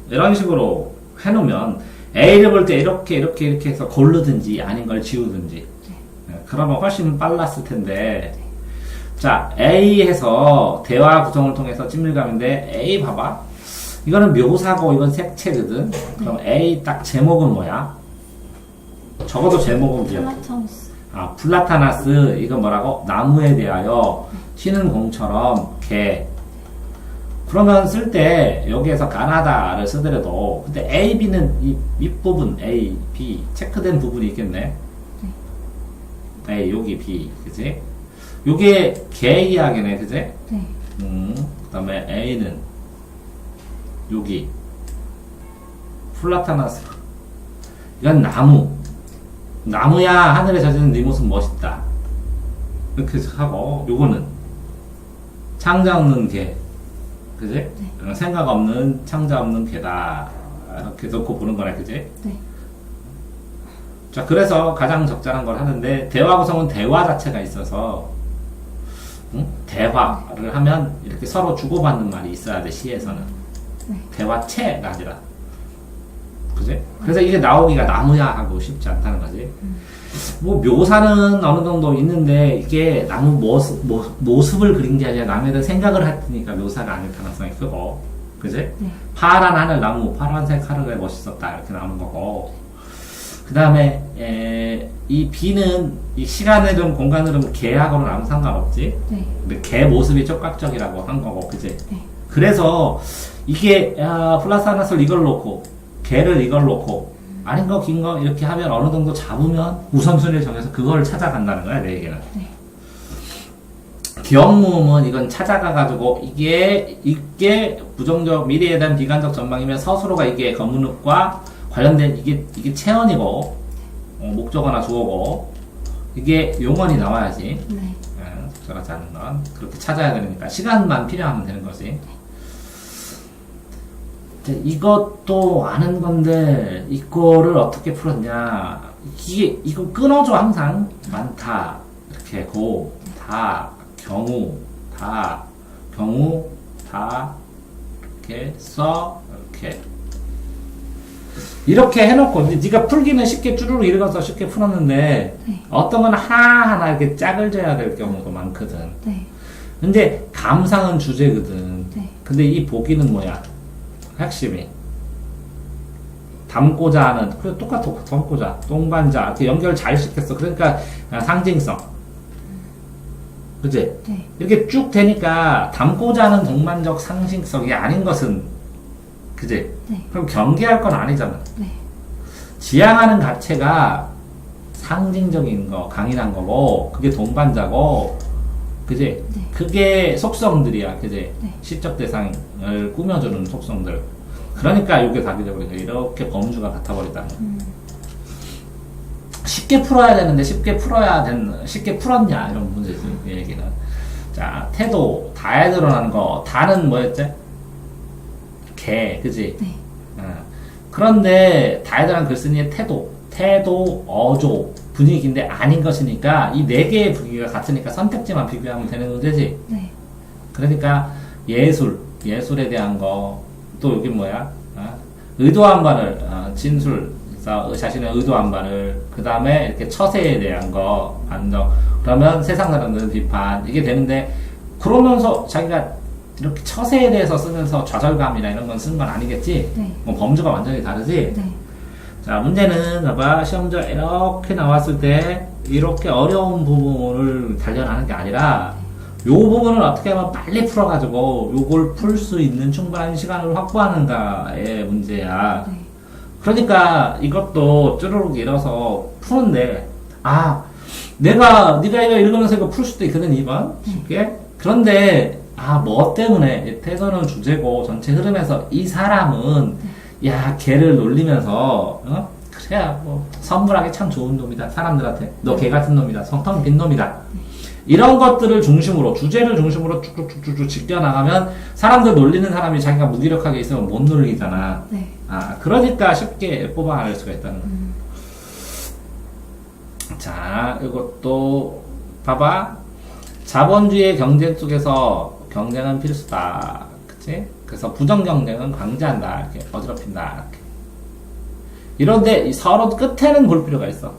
이런 식으로 해놓으면 A를 볼 때 이렇게 해서 고르든지 아닌 걸 지우든지. 그러면 훨씬 빨랐을 텐데. 자, A 해서 대화 구성을 통해서 친밀감인데 A 봐봐. 이거는 묘사고 이건 색채거든. 그럼 A 딱 제목은 뭐야? 적어도 제목은 기억. 플라토니스. 플라타나스. 이건 뭐라고? 나무에 대하여 튀는 공처럼 개. 그러면 쓸 때 여기에서 가나다를 쓰더라도 근데 A, B는 이 윗부분 A, B 체크된 부분이 있겠네. A 여기 B 그지? 요게 개 이야기네 그지? 네. 그 다음에 A는 여기 플라타나스. 이건 나무야 하늘에 젖은 네 모습 멋있다 이렇게 하고 요거는 창자 없는 개 그지? 네. 생각 없는 창자 없는 개다 이렇게 넣고 보는 거네 그지? 네. 자 그래서 가장 적절한 걸 하는데 대화 구성은 대화 자체가 있어서 대화를 하면 이렇게 서로 주고받는 말이 있어야 돼 시에서는. 네. 대화체가 아니라 그지? 그래서 이게 나오기가 나무야 하고 쉽지 않다는 거지. 뭐 묘사는 어느 정도 있는데 이게 나무 모습을 그린 게 아니라 남에 대한 생각을 했으니까 묘사가 아닐 가능성이 크고 그지? 네. 파란 하늘 나무 파란색 하늘에 멋있었다 이렇게 나오는 거고 그 다음에 이 B는 이 시간 흐름 공간 흐름 개하고는 아무 상관없지. 네. 근데 개 모습이 촉각적이라고 한 거고 그지? 네. 그래서 이게 플러스 하나를 이걸 놓고 개를 이걸 놓고 아닌 거 긴 거 이렇게 하면 어느 정도 잡으면 우선순위를 정해서 그걸 찾아간다는 거야 내 얘기는. 네. 기억모음은 이건 찾아가가지고 이게 부정적 미래에 대한 비관적 전망이면 서술어가 이게 검문읍과 관련된 이게 체언이고 목적어나 주어고 이게 용언이 나와야지. 네. 적절하지 않은 건 그렇게 찾아야 되니까 시간만 필요하면 되는 거지. 이것도 아는 건데 이거를 어떻게 풀었냐? 이거 끊어줘 항상 많다 이렇게 고 다 경우 다 이렇게 써 이렇게 해놓고 이제 네가 풀기는 쉽게 쭈루룩 읽어서 쉽게 풀었는데 네. 어떤 건 하나하나 이렇게 짝을 져야 될 경우도 많거든. 네. 근데 감상은 주제거든. 네. 근데 이 보기는 뭐야? 핵심이 담고자 하는 그래 똑같아 담고자 동반자 이렇게 연결 잘 시켰어. 그러니까 상징성 그치? 네. 이렇게 쭉 되니까 담고자 하는 동반적 상징성이 아닌 것은 그치? 네. 그럼 경계할 건 아니잖아. 네. 지향하는 가체가 상징적인 거 강인한 거고 그게 동반자고 그지? 네. 그게 속성들이야, 그지? 네. 시적 대상을 꾸며주는 속성들. 그러니까 이게 답이 되버리죠. 이렇게 범주가 같아버리다는 거. 쉽게 풀어야 되는데 쉽게 풀었냐 이런 문제지 이 얘기는. 자, 태도 다에 드러나는 거. 다는 뭐였지? 개, 그지? 네. 그런데 다에 들어간 글쓴이의 태도, 어조, 분위기인데 아닌 것이니까 이 네 개의 분위기가 같으니까 선택지만 비교하면 되는 문제지. 네. 그러니까 예술에 대한 거, 또 여기 뭐야? 의도한 바를, 진술, 자신의 의도한 바를, 그 다음에 이렇게 처세에 대한 거, 안정. 그러면 세상 사람들은 비판. 이게 되는데, 그러면서 자기가 이렇게 처세에 대해서 쓰면서 좌절감이나 이런 건 쓴 건 아니겠지? 네. 뭐 범주가 완전히 다르지? 네. 자, 문제는, 봐봐. 시험자 이렇게 나왔을 때, 이렇게 어려운 부분을 단련하는 게 아니라, 요 부분을 어떻게 하면 빨리 풀어가지고, 요걸 풀 수 있는 충분한 시간을 확보하는가의 문제야. 네. 그러니까, 이것도 쭈루룩 일어서 푸는데, 네가 이거 읽으면서 이거 풀 수도 있거든, 2번. 쉽게. 그런데, 뭐 때문에, 태도는 주제고, 전체 흐름에서 이 사람은, 야, 걔를 놀리면서, 그래야, 선물하기 참 좋은 놈이다. 사람들한테. 너 걔 같은 놈이다. 성통 빈 놈이다. 이런 것들을 중심으로, 주제를 중심으로 쭉쭉쭉쭉 지켜나가면, 사람들 놀리는 사람이 자기가 무기력하게 있으면 못 놀리잖아. 네. 그러니까 쉽게 뽑아낼 수가 있다는 거야. 자, 이것도, 봐봐. 자본주의 경쟁 속에서 경쟁은 필수다. 그치? 그래서 부정경쟁은 강제한다. 이렇게 어지럽힌다. 이렇게. 이런데 서로 끝에는 볼 필요가 있어.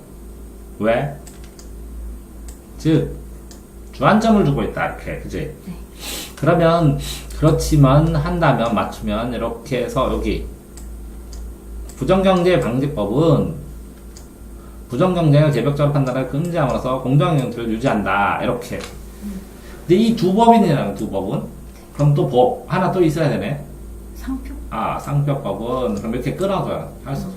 왜? 즉, 주안점을 주고 있다. 이렇게. 그치? 네. 그러면, 그렇지만 한다면, 맞추면, 이렇게 해서 여기. 부정경제 방지법은 부정경쟁을 개벽적으로 판단할 금지함으로써 공정경제를 유지한다. 이렇게. 근데 이 두 법이라는 두 법은? 그럼 또 법 하나 또 있어야 되네. 상표? 상표법은 그럼 이렇게 끊어줘야 할 수.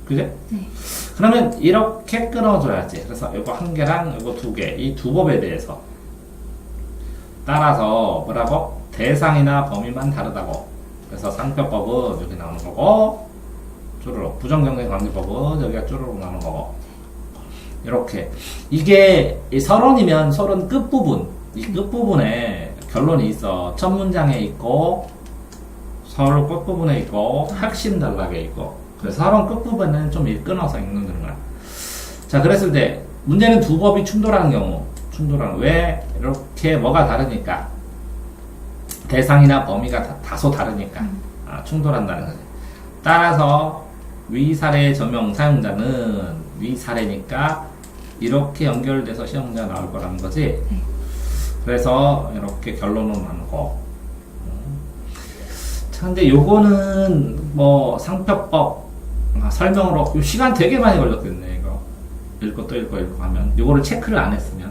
그제? 네. 그러면 이렇게 끊어줘야지. 그래서 이거 한 개랑 이거 두 개, 이 두 법에 대해서 따라서 뭐라고? 대상이나 범위만 다르다고. 그래서 상표법은 여기 나오는 거고, 쭈루룩. 부정경쟁 방지법은 여기가 쭈루룩 나오는 거고. 이렇게. 이게 서론이면 서론 끝부분, 이 끝부분에 결론이 있어. 첫 문장에 있고, 서론 끝부분에 있고, 핵심 단락에 있고. 그래서 서론 끝부분은 좀 끊어서 읽는 거야. 자, 그랬을 때, 문제는 두 법이 충돌하는 경우. 왜? 이렇게 뭐가 다르니까. 대상이나 범위가 다소 다르니까. 충돌한다는 거지. 따라서, 위 사례 적용 사용자는 위 사례니까 이렇게 연결돼서 시험 문제가 나올 거라는 거지. 네. 그래서 이렇게 결론은 나누고. 자, 근데 요거는 뭐 상표법 설명으로 시간 되게 많이 걸렸겠네. 이거 읽고 또 읽고 하면 요거를 체크를 안 했으면.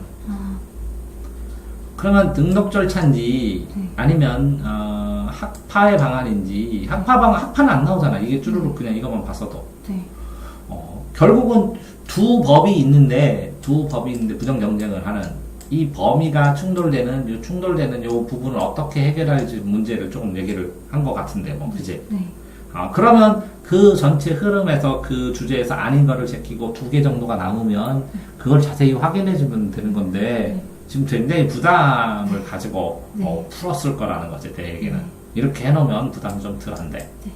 그러면 등록 절차인지 네. 아니면 학파의 방안인지 학파는 안 나오잖아. 이게 쭈루룩 그냥 이것만 봤어도. 네. 결국은 두 법이 있는데 부정 경쟁을 하는 이 범위가 충돌되는 요 부분을 어떻게 해결할지 문제를 조금 얘기를 한 것 같은데 뭐 그지? 네. 그러면 그 전체 흐름에서 그 주제에서 아닌 거를 제끼고 두 개 정도가 남으면 그걸 자세히 확인해 주면 되는 건데 네. 지금 굉장히 부담을 가지고 네. 풀었을 거라는 거지 내 얘기는. 네. 이렇게 해놓으면 부담이 좀 덜한데. 네.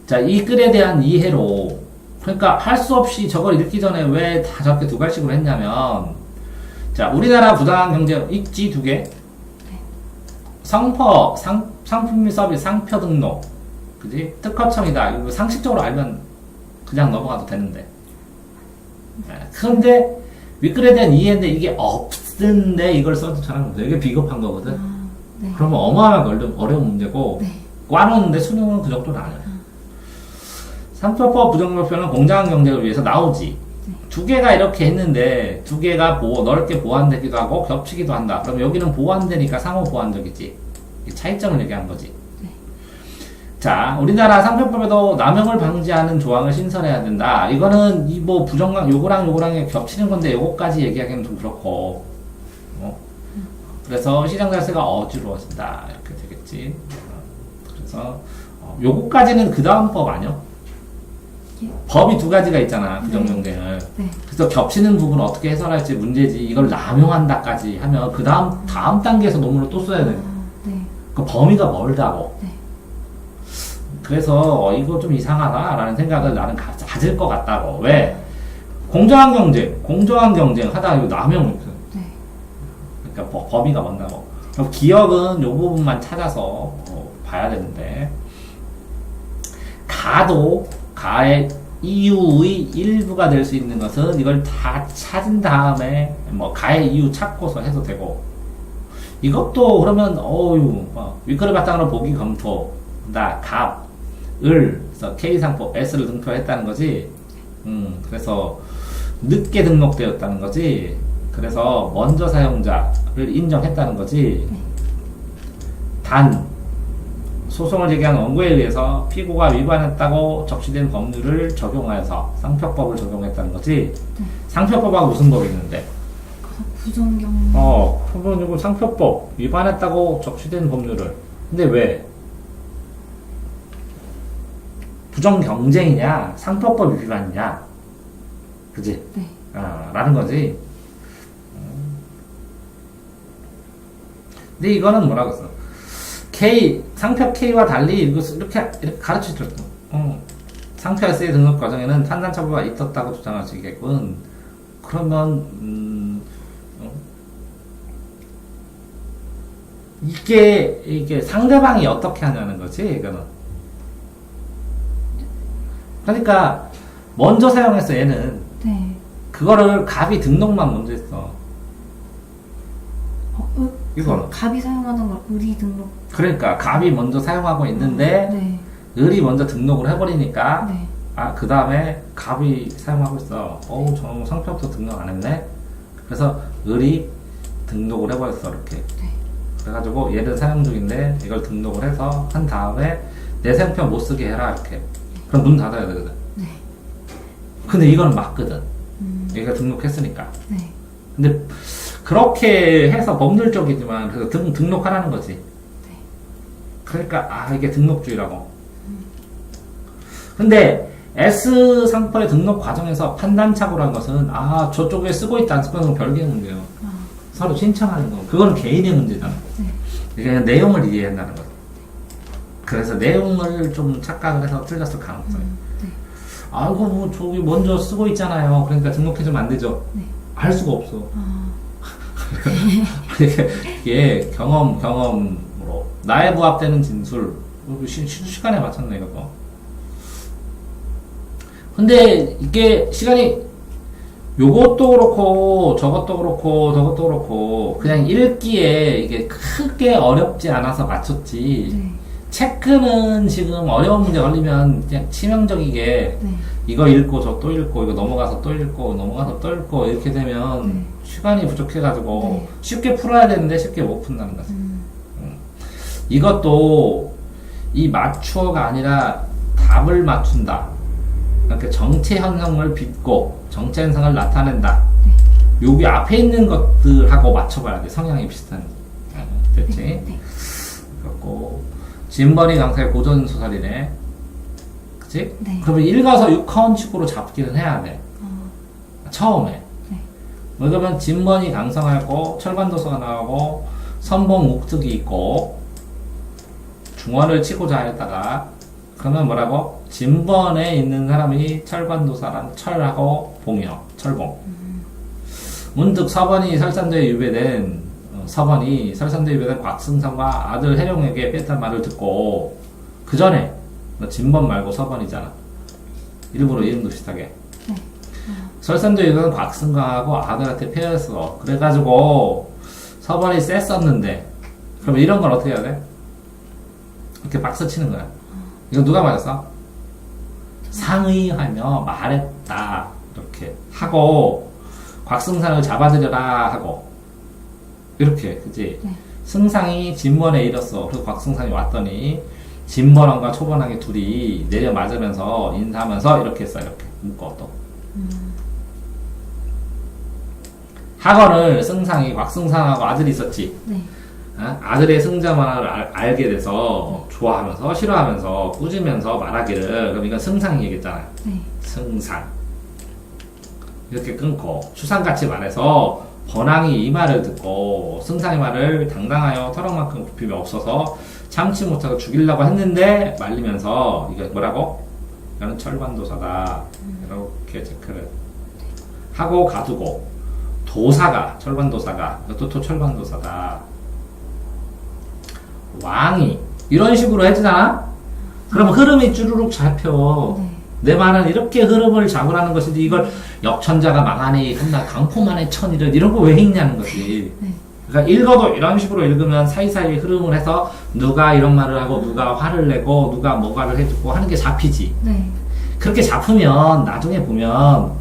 자, 이 글에 대한 이해로, 그러니까 할 수 없이 저걸 읽기 전에 왜 다 저렇게 두 갈씩으로 했냐면, 자, 우리나라 부당한 경제 있지, 두 개? 상품 및 서비스 상표 등록. 그지? 특허청이다. 이거 상식적으로 알면 그냥 넘어가도 되는데. 그런데, 윗글에 대한 이해인데 이게 없는데 이걸 써도 저는 되게 비겁한 거거든. 네. 그러면 어마어마하게 어려운 문제고, 네. 꽈놓는데 수능은 그 정도는 안 해요. 상표법 부정적표는 공정한 경쟁을 위해서 나오지. 두 개가 이렇게 했는데 두 개가 넓게 보완되기도 하고 겹치기도 한다. 그럼 여기는 보완되니까 상호 보완적이지. 차이점을 얘기한 거지. 네. 자, 우리나라 상표법에도 남용을 방지하는 조항을 신설해야 된다. 이거는 이 뭐 부정강 요거랑 겹치는 건데 요거까지 얘기하기는 좀 그렇고. 그래서 시장 자세가 어지러워진다. 이렇게 되겠지. 그래서 요거까지는 그 다음 법 아니요? 예. 법이 두 가지가 있잖아. 부정경쟁을. 네. 그래서 겹치는 부분 어떻게 해설할지 문제지. 이걸 남용한다까지 하면 그 다음 단계에서 논문을 또 써야 돼. 네. 그 범위가 멀다고. 네. 그래서 이거 좀 이상하다라는 생각을 나는 가질 것 같다고. 왜? 공정한 경쟁 하다가 이거 남용 이렇게. 네. 그러니까 범위가 먼다고. 그럼 기억은 요 부분만 찾아서 봐야 되는데, 가의 이유의 일부가 될 수 있는 것은 이걸 다 찾은 다음에 뭐 가의 이유 찾고서 해도 되고, 이것도 그러면 윗거래 바탕으로 보기 검토 나 갑을 그래서 K상법 S를 등표했다는 거지. 그래서 늦게 등록되었다는 거지. 그래서 먼저 사용자를 인정했다는 거지. 단 소송을 제기한 원고에 의해서 피고가 위반했다고 적시된 법률을 적용하여서 상표법을 적용했다는 거지. 상표법하고 무슨 법이 있는데? 부정경. 그러면 상표법 위반했다고 적시된 법률을. 근데 왜? 부정경쟁이냐, 상표법 위반이냐, 그지? 네. 라는 거지. 근데 이거는 뭐라고 했어? 상표 K와 달리 이렇게 가르치죠. 상표 S의 등록 과정에는 판단 처부가 있었다고 주장할 수 있겠군. 그러면, 이게 상대방이 어떻게 하냐는 거지, 이거는. 그러니까, 먼저 사용했어, 얘는. 네. 그거를 갑이 등록만 먼저 했어. 이거는. 갑이 사용하는 걸 을이 등록. 그러니까, 갑이 먼저 사용하고 있는데, 네. 을이 먼저 등록을 해버리니까, 네. 그 다음에 갑이 사용하고 있어. 저 상표부터 등록 안 했네? 그래서 을이 등록을 해버렸어, 이렇게. 네. 그래가지고 얘를 사용 중인데 이걸 등록을 해서 한 다음에 내 상표 못 쓰게 해라, 이렇게. 그럼 문 닫아야 되거든. 네. 근데 이거는 맞거든. 얘가 등록했으니까. 네. 근데 그렇게 해서 법률적이지만 그래서 등록하라는 거지. 네. 그러니까 이게 등록주의라고. 근데 S 상표의 등록 과정에서 판단착오라는 것은 저쪽에 쓰고 있다 안 쓰고 있는 건 별개의 문제예요. 서로 신청하는 거. 그건 개인의 문제잖아. 네. 그냥 내용을 이해한다는 거죠. 그래서 내용을 좀 착각을 해서 틀렸을 가능성이. 네. 뭐 저기 먼저 쓰고 있잖아요. 그러니까 등록해주면 안 되죠. 네. 할 수가 없어. 이게 경험으로 나에 부합되는 진술. 시간에 맞췄네, 이거. 근데 이게 시간이 요것도 그렇고 저것도 그렇고 그냥 읽기에 이게 크게 어렵지 않아서 맞췄지. 네. 체크는 지금 어려운 문제 걸리면 그냥 치명적이게 네. 이거 읽고 저 또 읽고 이거 넘어가서 또 읽고 넘어가서 또 읽고 이렇게 되면 네. 시간이 부족해가지고 네. 쉽게 풀어야 되는데 쉽게 못 푼다는 거지. 이것도 이 맞추어가 아니라 답을 맞춘다. 그러니까 정체 현상을 빚고 정체 현상을 나타낸다. 여기 앞에 있는 것들하고 맞춰봐야 돼. 성향이 비슷한지. 됐지? 네. 그렇고 진번이 강사의 고전 소설이네. 그치? 네. 그러면 1가서 6카운식으로 잡기는 해야 돼. 처음에. 네. 그러면 진번이 강성하고 철관도서가 나오고 선봉 욱특이 있고 중원을 치고자 했다가 그러면 뭐라고? 진번에 있는 사람이 철관도사랑 철하고 봉이요. 철봉. 문득 서번이 설산도에 유배된 곽승상과 아들 해룡에게 뺐단 말을 듣고 그 전에 진번 말고 서번이잖아. 일부러 이름도 비슷하게. 네. 설산도에 유배된 곽승강하고 아들한테 패였어. 그래가지고 서번이 셌었는데 그러면 이런 걸 어떻게 해야 돼? 이렇게 박수 치는 거야. 이거 누가 말했어? 상의하며 말했다. 이렇게 하고 곽승상을 잡아들여라 하고 이렇게 그치? 네. 승상이 진번에 이뤘어. 그래서 곽승상이 왔더니 진번항과 초번항이 둘이 내려 맞으면서 인사하면서 이렇게 했어. 이렇게 묶어 또. 학원을 승상이 곽승상하고 아들이 있었지. 네. 아들의 승자만을 알게 돼서 좋아하면서 싫어하면서 꾸짖으면서 말하기를. 그럼 이건 승상이 얘기했잖아요. 네. 승상. 이렇게 끊고 추상같이 말해서 번항이 이 말을 듣고 승상의 말을 당당하여 털어만큼 굽힘이 없어서 참지 못하고 죽이려고 했는데 말리면서 이거 뭐라고? 이거는 철반도사다. 이렇게 체크를 하고 가두고 도사가 철반도사가 이것도 또 철반도사다. 왕이 이런 식으로 해주잖아? 그럼 흐름이 쭈루룩 잡혀. 네. 내 말은 이렇게 흐름을 잡으라는 것이지 이걸 역천자가 망하니 한나 강포만의 천이를 이런 거 왜 읽냐는 거지. 네. 그러니까 읽어도 이런 식으로 읽으면 사이사이 흐름을 해서 누가 이런 말을 하고 누가 화를 내고 누가 뭐가를 해주고 하는 게 잡히지. 네. 그렇게 잡히면 나중에 보면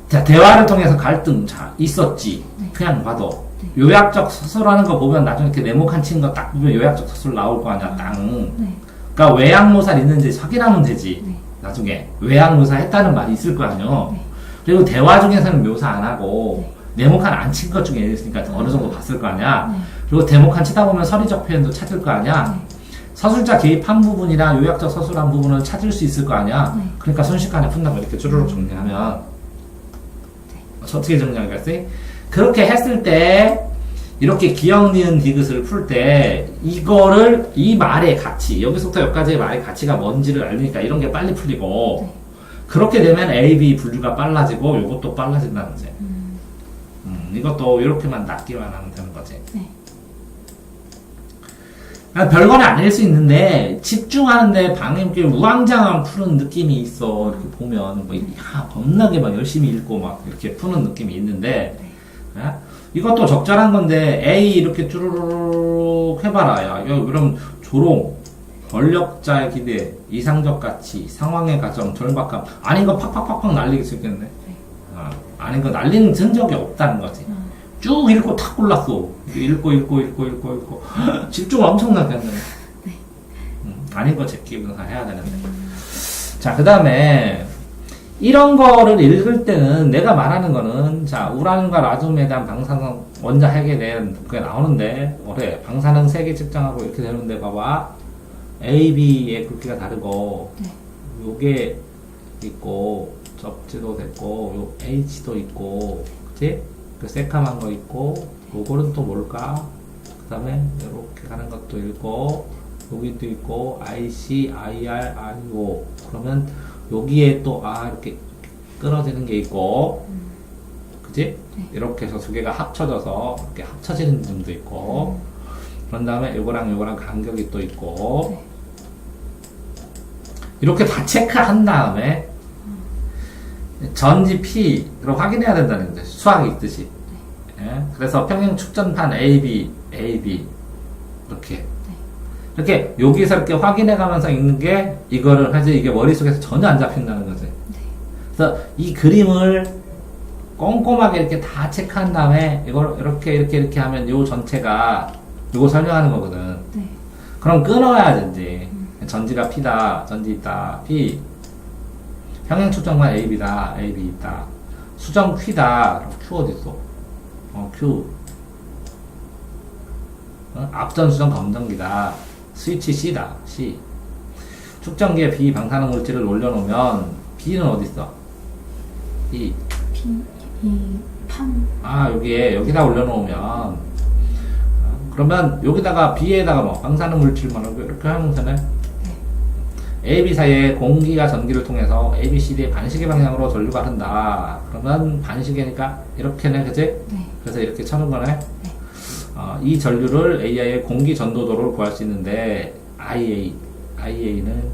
자, 대화를 통해서 갈등 자 있었지. 네. 그냥 봐도 네. 요약적 서술하는 거 보면 나중에 이렇게 네모칸 친 거 딱 보면 요약적 서술 나올 거 아니야. 땅. 네. 그러니까 외양묘사 있는지 확인하면 되지. 네. 나중에 외양묘사 했다는 말이 있을 거 아니요. 네. 그리고 대화 중에서는 묘사 안 하고 네. 네모칸 안 친 것 중에 있으니까 어느 정도 봤을 거 아니야. 네. 그리고 네모칸 치다 보면 서리적 표현도 찾을 거 아니야. 네. 서술자 개입한 부분이나 요약적 서술한 부분을 찾을 수 있을 거 아니야. 네. 그러니까 순식간에 푼다고 이렇게 쭈루룩 정리하면 어떻게 정리하겠어요? 그렇게 했을 때 이렇게 기억, 니은, 디귿을 풀 때 이거를 이 말의 가치 여기서부터 여기까지의 말의 가치가 뭔지를 알리니까 이런 게 빨리 풀리고 네. 그렇게 되면 A, B 분류가 빨라지고 이것도 빨라진다는 거지. 이것도 이렇게만 낫기만 하면 되는 거지. 네. 별거는 아닐 수 있는데 집중하는데 방임길 우왕좌왕 푸는 느낌이 있어. 이렇게 보면 뭐 겁나게 막 열심히 읽고 막 이렇게 푸는 느낌이 있는데 이것도 적절한 건데 A 이렇게 쭈루룩 해봐라. 야, 그럼 조롱, 권력자의 기대, 이상적 가치, 상황의 가정, 절박함 아닌 거 팍팍팍팍 날리기 수 있겠네. 아닌 거 날리는 전적이 없다는 거지. 쭉 읽고 탁 골랐어. 읽고 집중 엄청나게 했네. 아닌 거 제끼 분사 해야 되는데. 자, 그 다음에 이런 거를 읽을 때는 내가 말하는 거는 자 우란과 라듐에 대한 방사능 원자 핵에 대한 그게 나오는데 그래 방사능 색이 측정하고 이렇게 되는데 봐봐 A, B의 굵기가 다르고 요게 있고 접지도 됐고 요 H도 있고 그치? 그 새카만 거 있고 요거는 또 뭘까? 그 다음에 이렇게 가는 것도 있고 여기도 있고 IC, IR, IO 그러면 여기에 또 이렇게 끊어지는 게 있고 그치? 이렇게 해서 두 개가 합쳐져서 이렇게 합쳐지는 점도 있고 그런 다음에 요거랑 요거랑 간격이 또 있고 이렇게 다 체크한 다음에 전지 P로 확인해야 된다는 거죠. 수학이 있듯이. 예? 그래서 평행 축전판 AB 이렇게 여기서 이렇게 확인해 가면서 읽는 게 이거를 사실 이게 머릿속에서 전혀 안 잡힌다는 거지. 그래서 이 그림을 꼼꼼하게 이렇게 다 체크한 다음에 이걸 이렇게 하면 요 전체가 요거 설명하는 거거든. 그럼 끊어야 되지. 전지가 P다. 전지 있다. P. 평행 축전관 AB다. AB 있다. 수정 Q다. 그럼 Q 어딨어? Q. 앞전 수정 검정기다. 스위치 C다. C. 축전기에 B 방사능 물질을 올려놓으면 B는 어딨어? E. 여기다 올려놓으면 그러면 여기다가 B에다가 뭐 방사능 물질만 하고 이렇게 하면 되네. AB 사이에 공기가 전기를 통해서 ABCD의 반시계 방향으로 전류가 흐른다. 그러면 반시계니까 이렇게네, 그치? 그래서 이렇게 쳐는 거네. 이 전류를 AI의 공기 전도도를 구할 수 있는데 IA는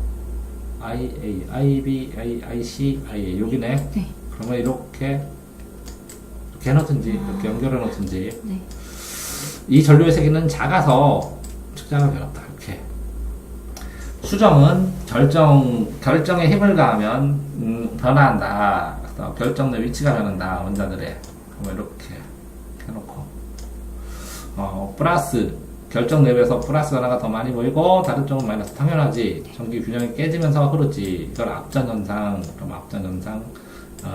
IB, IC, IA 여기네. 그러면 이렇게 해놓든지 이렇게 연결해 놓든지 이 전류의 세기는 작아서 측정을 배웠다. 이렇게 수정은 결정에 힘을 가하면 변화한다. 그래서 결정의 위치가 변한다. 원자들의 그러면 이렇게 해놓고 플러스 결정 랩에서 플러스 하나가 더 많이 보이고 다른 쪽은 마이너스. 당연하지. 전기 균형이 깨지면서 흐르지. 이걸 앞전 현상. 그럼 앞전 현상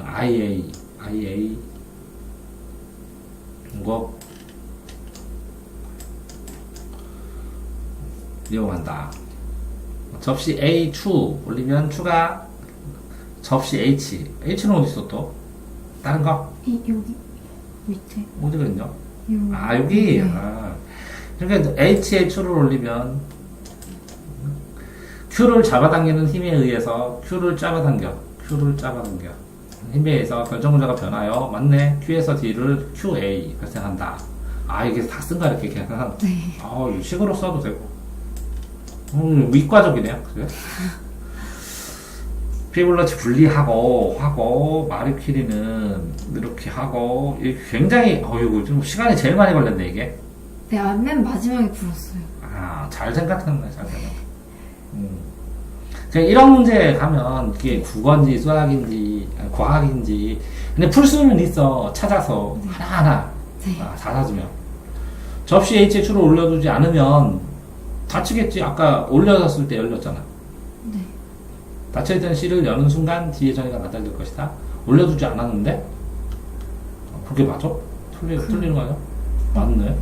IA 이거 이용한다. 접시 A 추 올리면 추가 접시 H는 어디 있어 또? 다른 거? 여기 밑에. 어디가 있냐? 요. 여기. 네. 그러니까 H의 추를 올리면 Q를 잡아당기는 힘에 의해서 Q를 잡아당겨. 힘에 의해서 결정문자가 변하여 맞네. Q에서 D를 QA 발생한다. 이게 다 쓴가 이렇게 계산. 네. 이거 식으로 써도 되고. 위과적이네요. 그래? 피블러치 분리하고 마리 퀴리는 이렇게 하고 이게 굉장히 이거 좀 시간이 제일 많이 걸렸네 이게. 네, 맨 마지막에 불었어요. 잘 생각했네. 그냥 이런 문제 가면 이게 국어인지 수학인지 과학인지 근데 풀 수는 있어. 찾아서 하나하나 네. 찾아주면 접시 H의 추를 올려두지 않으면 닫히겠지. 아까 올려놨을 때 열렸잖아. 네. 닫혀있던 C를 여는 순간 D의 전이가 나타날 것이다. 올려두지 않았는데? 그게 맞아? 틀리는 거 아니야? 맞네.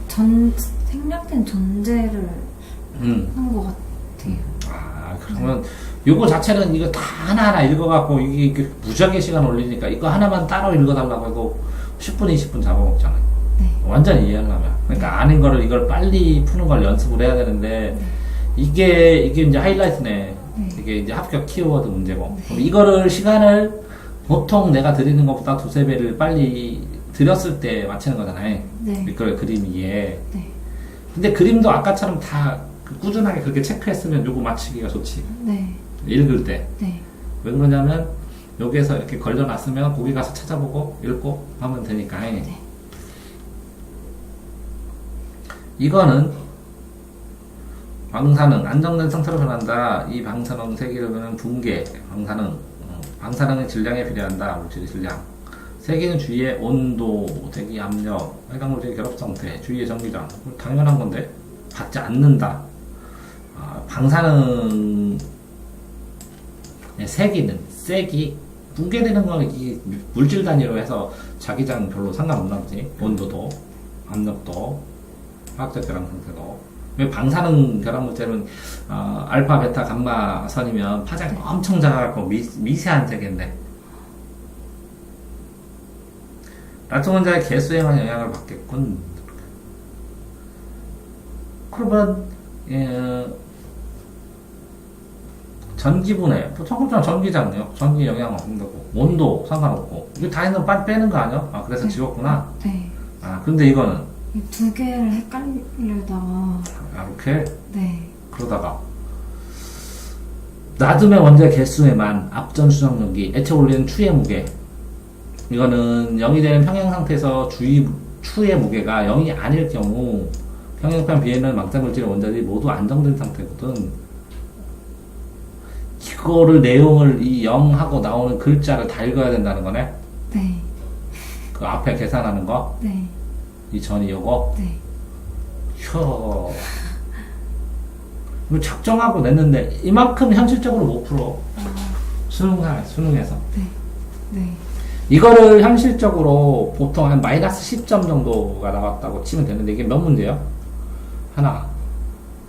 근데 생략된 전제를 한 것 같아요. 그러면 요거 자체는 이거 다 하나하나 읽어갖고 이게 무지하게 시간 올리니까 이거 하나만 따로 읽어달라고 해도 10분, 20분 잡아먹잖아. 네. 완전히 이해하려면. 그러니까 아는 거를 이걸 빨리 푸는 걸 연습을 해야 되는데 이게 이제 하이라이트네. 이게 이제 합격 키워드 문제고. 그럼 이거를 시간을 보통 내가 드리는 것보다 두세 배를 빨리 드렸을 때 맞히는 거잖아요. 네. 이걸 그림이에. 네. 근데 그림도 아까처럼 다 꾸준하게 그렇게 체크했으면 요거 맞히기가 좋지. 네. 읽을 때. 네. 왜 그러냐면 여기에서 이렇게 걸려놨으면 거기 가서 찾아보고 읽고 하면 되니까. 네. 이거는 방사능 안정된 상태로 변한다. 이 방사능 세기로는 붕괴 방사능의 질량에 비례한다. 물질의 질량. 세기는 주위의 온도, 대기 압력, 해강물질의 결합 상태, 주위의 전기장. 당연한 건데 받지 않는다. 방사능 세기 붕괴되는 거는 이 물질 단위로 해서 자기장 별로 상관없나 보지. 온도도 압력도 화학적 결합 상태도. 왜 방사능 결합 물질은 알파, 베타, 감마 선이면 파장이 엄청 작아갖고 미세한 세계인데 라톤 원자의 개수에만 영향을 받겠군. 그러면 전기분해 보통 전기잖아요. 전기 영향 없는 거고 온도 상관없고 이거 다 있는 거 빼는 거 아니야? 그래서 네. 지웠구나. 네. 근데 이거는 이 두 개를 헷갈리다가 이렇게 네. 그러다가 나둠의 원자 개수에만 앞전 수정력이 액체 올리는 추의 무게 이거는 0이 되는 평형 상태에서 추의 무게가 0이 아닐 경우 평형편 비에는 망상 물질의 원자들이 모두 안정된 상태거든. 이거를 내용을 이 0하고 나오는 글자를 다 읽어야 된다는 거네. 네. 그 앞에 계산하는 거. 네. 이 전이 요거. 네. 이거 작정하고 냈는데 이만큼 현실적으로 못 풀어. 수능에서. 네. 네. 이거를 현실적으로 보통 한 마이너스 10점 정도가 나왔다고 치면 되는데 이게 몇 문제요? 하나,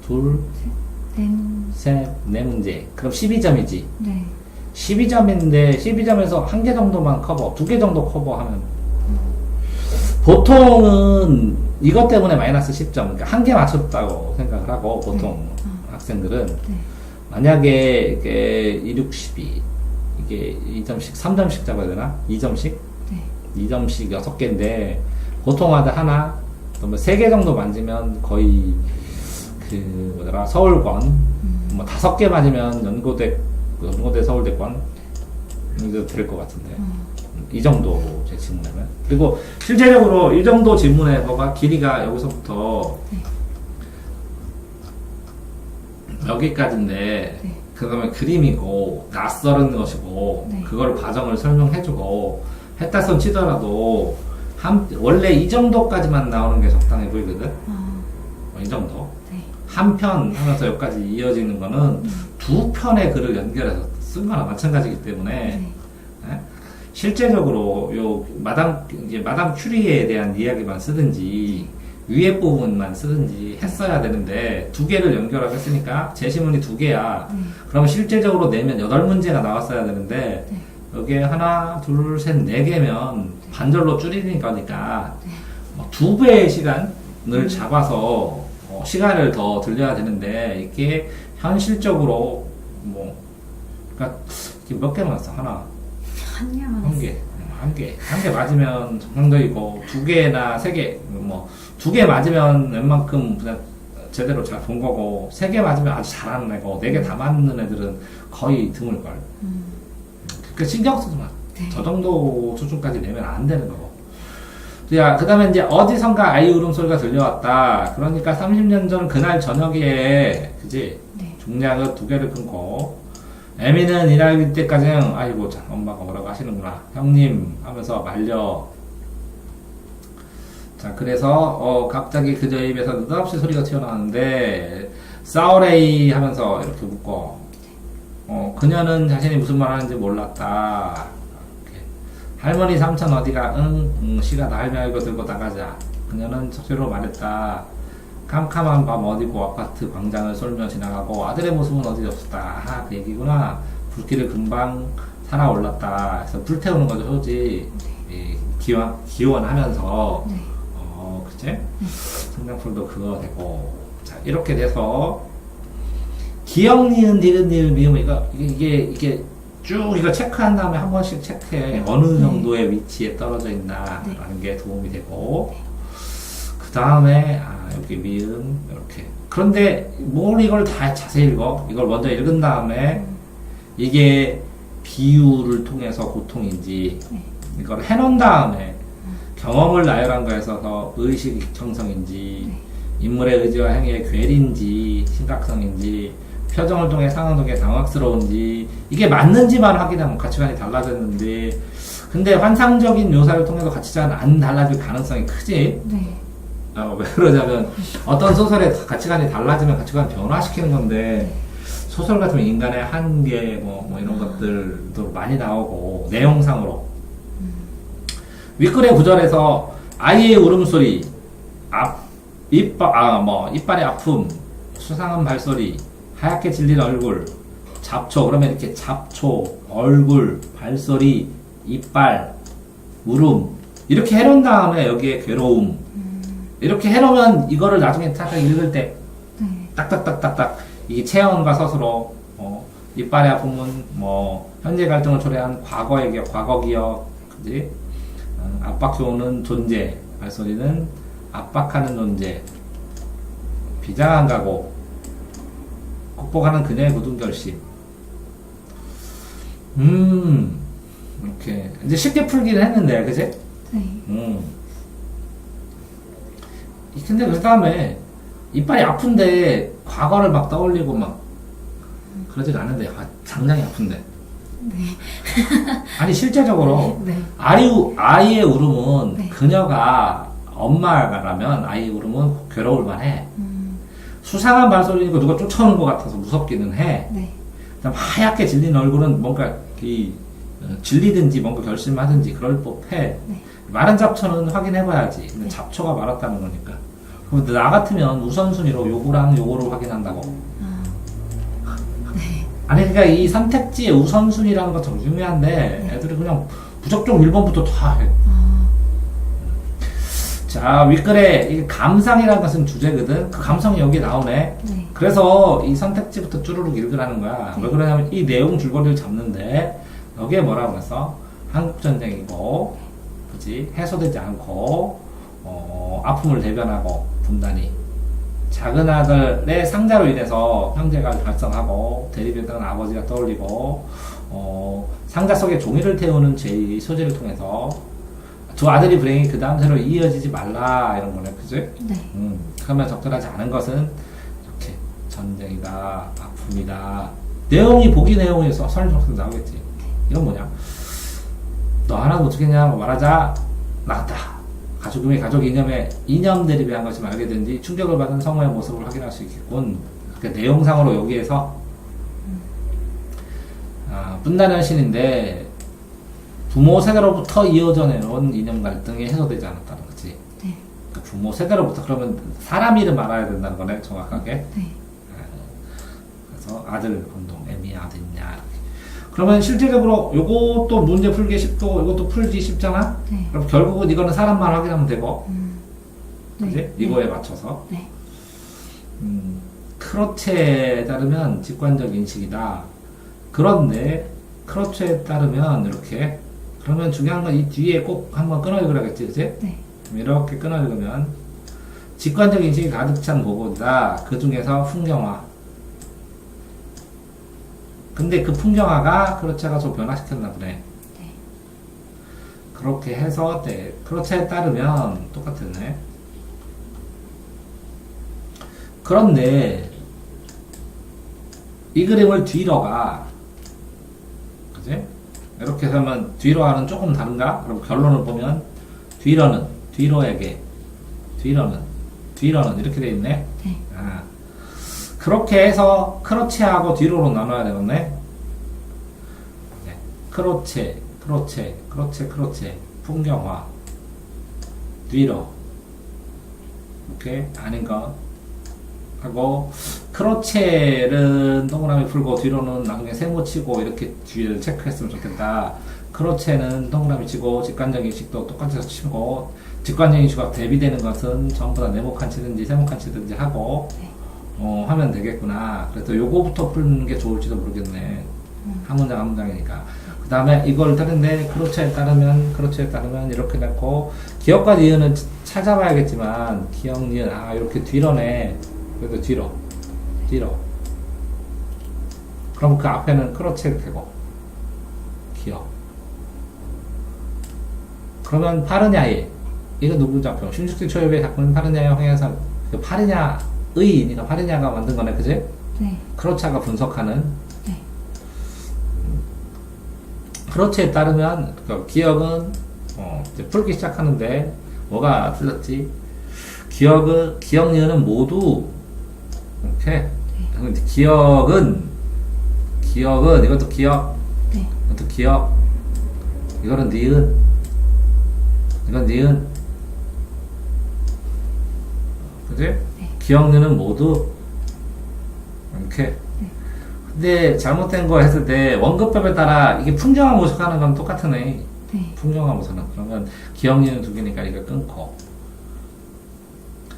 둘, 셋, 네 문제. 그럼 12점이지. 네. 12점인데 12점에서 한 개 정도만 커버, 두 개 정도 커버하면 보통은 이것 때문에 마이너스 10점, 그러니까 한 개 맞췄다고 생각을 하고 보통 학생들은 만약에 이게 2, 6, 12 이게 2점씩, 3점씩 잡아야 되나? 2점씩? 네. 2점씩 6개인데 보통마다 하나, 뭐 3개 정도 만지면 거의 서울권, 뭐 5개 맞으면 연고대 서울대권 이도 될 것 같은데 이 정도 제 지문에는. 그리고 실제적으로 이 정도 지문에 뭐가 길이가 여기서부터 여기까지인데 네. 그다음에 그림이고 낯설은 것이고 네. 그걸 과정을 설명해주고 했다 손 치더라도 원래 이 정도까지만 나오는 게 적당해 보이거든. 이 정도. 네. 한 편 하면서 여기까지 이어지는 거는 두 편의 글을 연결해서 쓴 거나 마찬가지이기 때문에 네. 예? 실제적으로 요 마담 큐리에 대한 이야기만 쓰든지 위에 부분만 쓰든지 했어야 되는데 두 개를 연결하고 했으니까 제시문이 두 개야. 네. 그러면 실제적으로 내면 8문제가 나왔어야 되는데 네. 여기에 하나, 둘, 셋, 네 개면 반절로 줄이는 거니까 네. 두 배의 시간을 잡아서 시간을 더 들려야 되는데 이게 현실적으로 뭐 그러니까 이게 몇 개 나왔어? 하나, 한 개만 한 개 맞으면 정상적이고 두 개나 세 개, 뭐 두 개 맞으면 웬만큼 그냥 제대로 잘 본 거고 세 개 맞으면 아주 잘하는 애고 네 개 다 맞는 애들은 거의 드물걸. 그러니까 신경 쓰지 마. 네. 저 정도 수준까지 내면 안 되는 거고. 야, 그 다음에 이제 어디선가 아이 울음소리가 들려왔다. 그러니까 30년 전 그날 저녁에, 그지? 네. 종량을 두 개를 끊고, 애미는 이 나이 때까지는, 아이고, 참, 엄마가 뭐라고 하시는구나. 형님 하면서 말려. 자, 그래서, 갑자기 그저 입에서 느닷없이 소리가 튀어나왔는데, 싸우레이 하면서 이렇게 묻고, 그녀는 자신이 무슨 말 하는지 몰랐다. 이렇게. 할머니 삼촌 어디가? 응, 시가 날며 들고 나가자. 그녀는 속시로 말했다. 캄캄한 밤 어디고 아파트 광장을 쏠며 지나가고 아들의 모습은 어디 없었다. 아, 그 얘기구나. 불길을 금방 살아올랐다. 그래서 불태우는 거죠, 소지. 기원하면서. 네. 그치? 성장풀도 그거 되고. 자, 이렇게 돼서, 기억, 니은, 디귿, 니은, 미음, 이게 쭉 이거 체크한 다음에 한 번씩 체크해. 어느 정도의 위치에 떨어져 있나라는 게 도움이 되고. 그 다음에, 여기 미음, 이렇게. 그런데 뭘 이걸 다 자세히 읽어? 이걸 먼저 읽은 다음에, 이게 비유를 통해서 고통인지, 이걸 해놓은 다음에, 경험을 나열한 거에 있어서 의식 형성인지, 인물의 의지와 행위의 괴리인지, 심각성인지, 표정을 통해 상황 속에 당황스러운지, 이게 맞는지만 확인하면 가치관이 달라졌는데, 근데 환상적인 묘사를 통해서 가치관이 안 달라질 가능성이 크지? 네. 왜 그러냐면, 어떤 소설에 가치관이 달라지면 가치관 변화시키는 건데, 소설 같으면 인간의 한계, 뭐 이런 것들도 많이 나오고, 내용상으로. 윗글의 구절에서 아이의 울음소리, 이빨의 아픔, 수상한 발소리, 하얗게 질린 얼굴, 잡초, 그러면 이렇게 잡초, 얼굴, 발소리, 이빨, 울음, 이렇게 해놓은 다음에 여기에 괴로움, 이렇게 해놓으면 이거를 나중에 딱 읽을 때, 딱딱딱딱딱, 이게 체험과 서술어, 이빨의 아픔은 뭐, 현재 갈등을 초래한 과거 기억, 그지? 압박해오는 존재, 발소리는 압박하는 존재, 비장한 각오, 극복하는 그녀의 굳은 결심. 이렇게 이제 쉽게 풀기는 했는데, 그지? 네. 근데 그 다음에 이빨이 아픈데 과거를 막 떠올리고 막 그러지가 않은데, 상당히 아픈데. 네. 아니 실제적으로 네. 아이의 울음은 네. 그녀가 엄마라면 아이의 울음은 괴로울 만해. 수상한 발소리니까 누가 쫓아오는 것 같아서 무섭기는 해. 네. 그다음 하얗게 질린 얼굴은 뭔가 질리든지 뭔가 결심하든지 그럴 법해. 네. 마른 잡초는 확인해봐야지. 근데 잡초가 말았다는 거니까. 그럼 나 같으면 우선순위로 요거랑 요거를 확인한다고. 네. 아니 그러니까 이 선택지의 우선순위라는 거 좀 중요한데 애들이 그냥 무작정 1번부터 다 해. 자, 윗글에 이 감상이라는 것은 주제거든. 그 감성이 여기 나오네. 네. 그래서 이 선택지부터 쭈루룩 읽으라는 거야. 네. 왜 그러냐면 이 내용 줄거리를 잡는데 여기에 뭐라고 그랬어? 한국전쟁이고, 그지? 해소되지 않고, 아픔을 대변하고, 분단이. 작은 아들의 상자로 인해서 형제가 발성하고, 대립했던 아버지가 떠올리고, 상자 속에 종이를 태우는 제 소재를 통해서 두 아들이 불행이 그 다음 세로 이어지지 말라 이런 거네, 그지? 네. 그러면 적절하지 않은 것은 이렇게 전쟁이다, 아픔이다. 내용이 보기 내용에서 설명서 나오겠지. 이건 뭐냐? 너 하나도 못 죽겠냐고 말하자 나갔다. 가족임의 가족 이념 대립에 한 것이 알게 된 뒤 충격을 받은 성우의 모습을 확인할 수 있겠군. 그 내용상으로 여기에서 분단의 신인데 부모 세대로부터 이어져 내려온 이념 갈등이 해소되지 않았다는 거지. 네. 그러니까 부모 세대로부터 그러면 사람 이름 알아야 된다는 거네 정확하게. 네. 그래서 아들 운동 애미 어딨냐 이렇게. 그러면 실질적으로 요것도 문제 풀기 쉽고 이것도 풀기 쉽잖아. 네. 그럼 결국은 이거는 사람만 확인하면 되고, 그지? 네. 이거에 맞춰서. 네. 크로체에 따르면 직관적 인식이다. 그런데 크로체에 따르면 이렇게. 그러면 중요한 건 이 뒤에 꼭 한번 끊어 읽으라겠지, 그지? 네. 그럼 이렇게 끊어 읽으면 직관적 인식이 가득 찬 보고다. 그 중에서 풍경화. 근데 그 풍경화가 크로체가 좀 변화시켰나 보네. 네. 그렇게 해서 네, 크로체에 따르면 똑같았네. 그런데 이 그림을 뒤로 가. 그지? 이렇게 하면 뒤로와는 조금 다른가? 그럼 결론을 보면 뒤로에게 뒤로는 이렇게 돼 있네. 네. 그렇게 해서 크로체하고 뒤로로 나눠야 되겠네. 네. 크로체, 풍경화, 뒤로. 이렇게 아닌 거 하고, 크로체는 동그라미 풀고 뒤로는 나중에 세모 치고 이렇게 뒤를 체크했으면 좋겠다. 크로체는 동그라미 치고 직관적 인식도 똑같이 치고 직관적 인식과 대비되는 것은 전부 다 네모칸 치든지 세모칸 치든지 하고 네. 하면 되겠구나. 그래서 요거부터 푸는 게 좋을지도 모르겠네. 한 문장이니까. 그 다음에 이걸 다른데 크로체에 따르면 이렇게 넣고 기억과 니은은 찾아봐야겠지만 기억 니은 이렇게 뒤로네. 그래도 뒤로 그럼 그 앞에는 크로체를 되고 기억. 그러면 파르냐의 이거 누구 작품? 신숙지 초엽의 작품 파르냐의 황해산 그 파르냐가 만든 거네, 그지? 네. 크로차가 분석하는. 네. 크로체에 따르면 그 기억은 이제 풀기 시작하는데 뭐가 틀렸지? 기억 니은은 모두 이렇게. 근데 기억은 이것도 기억. 네. 이것도 기억. 이거는 니은. 이건 니은. 그지? 네. 기억 니은 모두 이렇게. 근데 잘못된 거 했을 때 원급법에 따라 이게 풍경화 모색하는 건 똑같은 애. 네. 풍경화 모색은 그러면 기억 니은 두 개니까 이거 끊고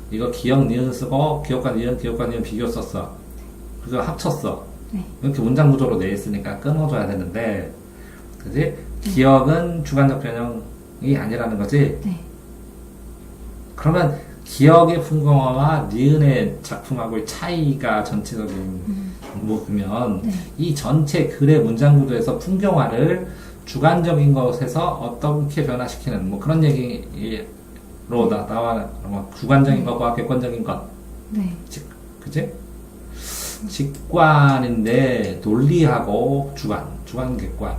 이거 기억 니은 쓰고 기억과 니은 비교 썼어. 그래서 합쳤어. 네. 이렇게 문장 구조로 내 있으니까 끊어줘야 되는데, 그지? 기억은 주관적 변형이 아니라는 거지. 네. 그러면 기억의 풍경화와 니은의 작품하고의 차이가 전체적인 뭐면 네. 이 전체 글의 문장 구조에서 풍경화를 주관적인 것에서 어떻게 변화시키는 뭐 그런 얘기로 나와 주관적인 것과 객관적인 것. 네. 그지? 직관인데 논리하고 주관 객관,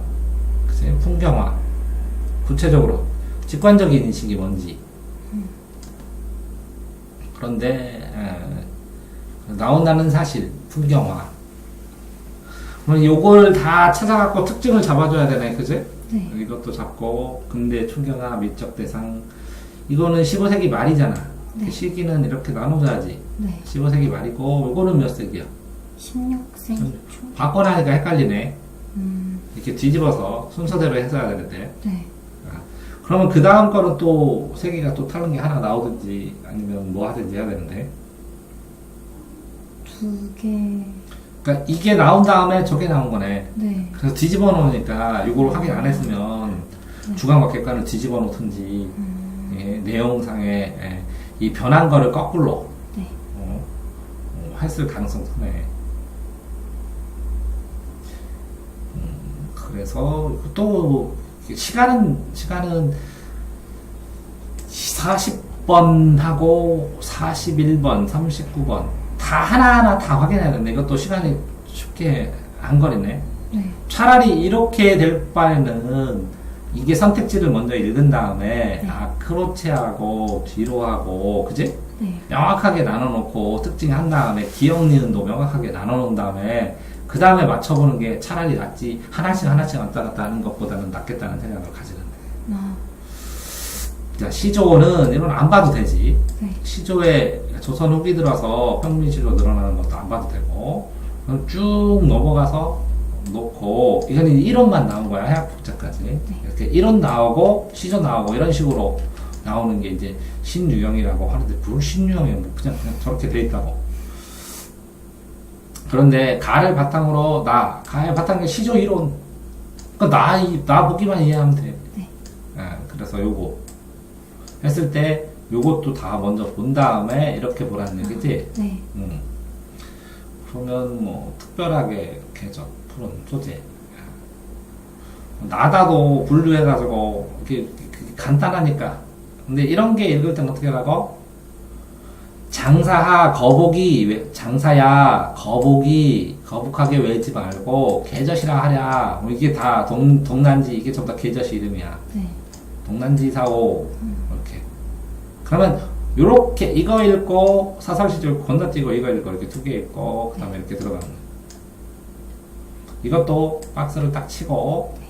그치? 풍경화. 구체적으로 직관적인 인식이 뭔지. 그런데 나온다는 사실, 풍경화. 그럼 요걸 다 찾아갖고 특징을 잡아줘야 되네, 그지? 네. 이것도 잡고 근대 충격화 미적 대상. 이거는 15세기 말이잖아. 네. 시기는 이렇게 나눠줘야지. 네. 15세기 말이고 요거는 몇 세기야? 16세기 초. 바꿔나니까 헷갈리네. 이렇게 뒤집어서 순서대로 했어야 되는데. 네. 그러면 그 다음 거는 또 세기가 또 다른 게 하나 나오든지 아니면 뭐 하든지 해야 되는데. 2개. 그러니까 이게 나온 다음에 저게 나온 거네. 네. 그래서 뒤집어 놓으니까 이걸 확인 안 했으면 주관과 객관을 뒤집어 놓든지 예, 내용상에 이 변한 거를 거꾸로 네. 했을 가능성이 크네. 그래서 또 시간은 40번 하고 41번, 39번 다 하나하나 다 확인해야 되는데 이것도 시간이 쉽게 안 걸리네. 네. 차라리 이렇게 될 바에는 이게 선택지를 먼저 읽은 다음에 네. 아 크로체하고 뒤로하고 그지? 네. 명확하게 나눠놓고 특징한 다음에 기억 니은도 명확하게 나눠놓은 다음에 그 다음에 맞춰보는 게 차라리 낫지 하나씩 왔다 갔다 하는 것보다는 낫겠다는 생각을 가지는 거예요. 아, 자, 시조는 이건 안 봐도 되지. 네. 시조에 조선 후기 들어서 평민시조 늘어나는 것도 안 봐도 되고 그럼 쭉 넘어가서 놓고 이거는 이론만 나온 거야 해학국자까지 이렇게 이론 나오고 시조 나오고 이런 식으로 나오는 게 이제 신유형이라고 하는데 뭘 신유형이야 뭐 그냥 저렇게 돼 있다고. 그런데 가를 바탕으로 가의 바탕에 시조 이론 그러니까 나 보기만 이해하면 돼. 네. 예, 그래서 요거 했을 때 요것도 다 먼저 본 다음에 이렇게 보라는 얘기지. 네. 그러면 뭐 특별하게 이렇게 푸른 소재 나다도 분류해가지고 이렇게 간단하니까. 근데 이런 게 읽을 땐 어떻게 하라고? 장사하 장사야 거북이 거북하게 외지 말고 계젓이라 하랴. 뭐 이게 다 동난지 이게 전부 다 계젓 이름이야. 네. 동난지 사오 이렇게. 그러면 요렇게 이거 읽고 사설시절 건너뛰고 이거 읽고 이렇게 두 개 읽고 그 다음에 이렇게 들어가는 거예요. 이것도 박스를 딱 치고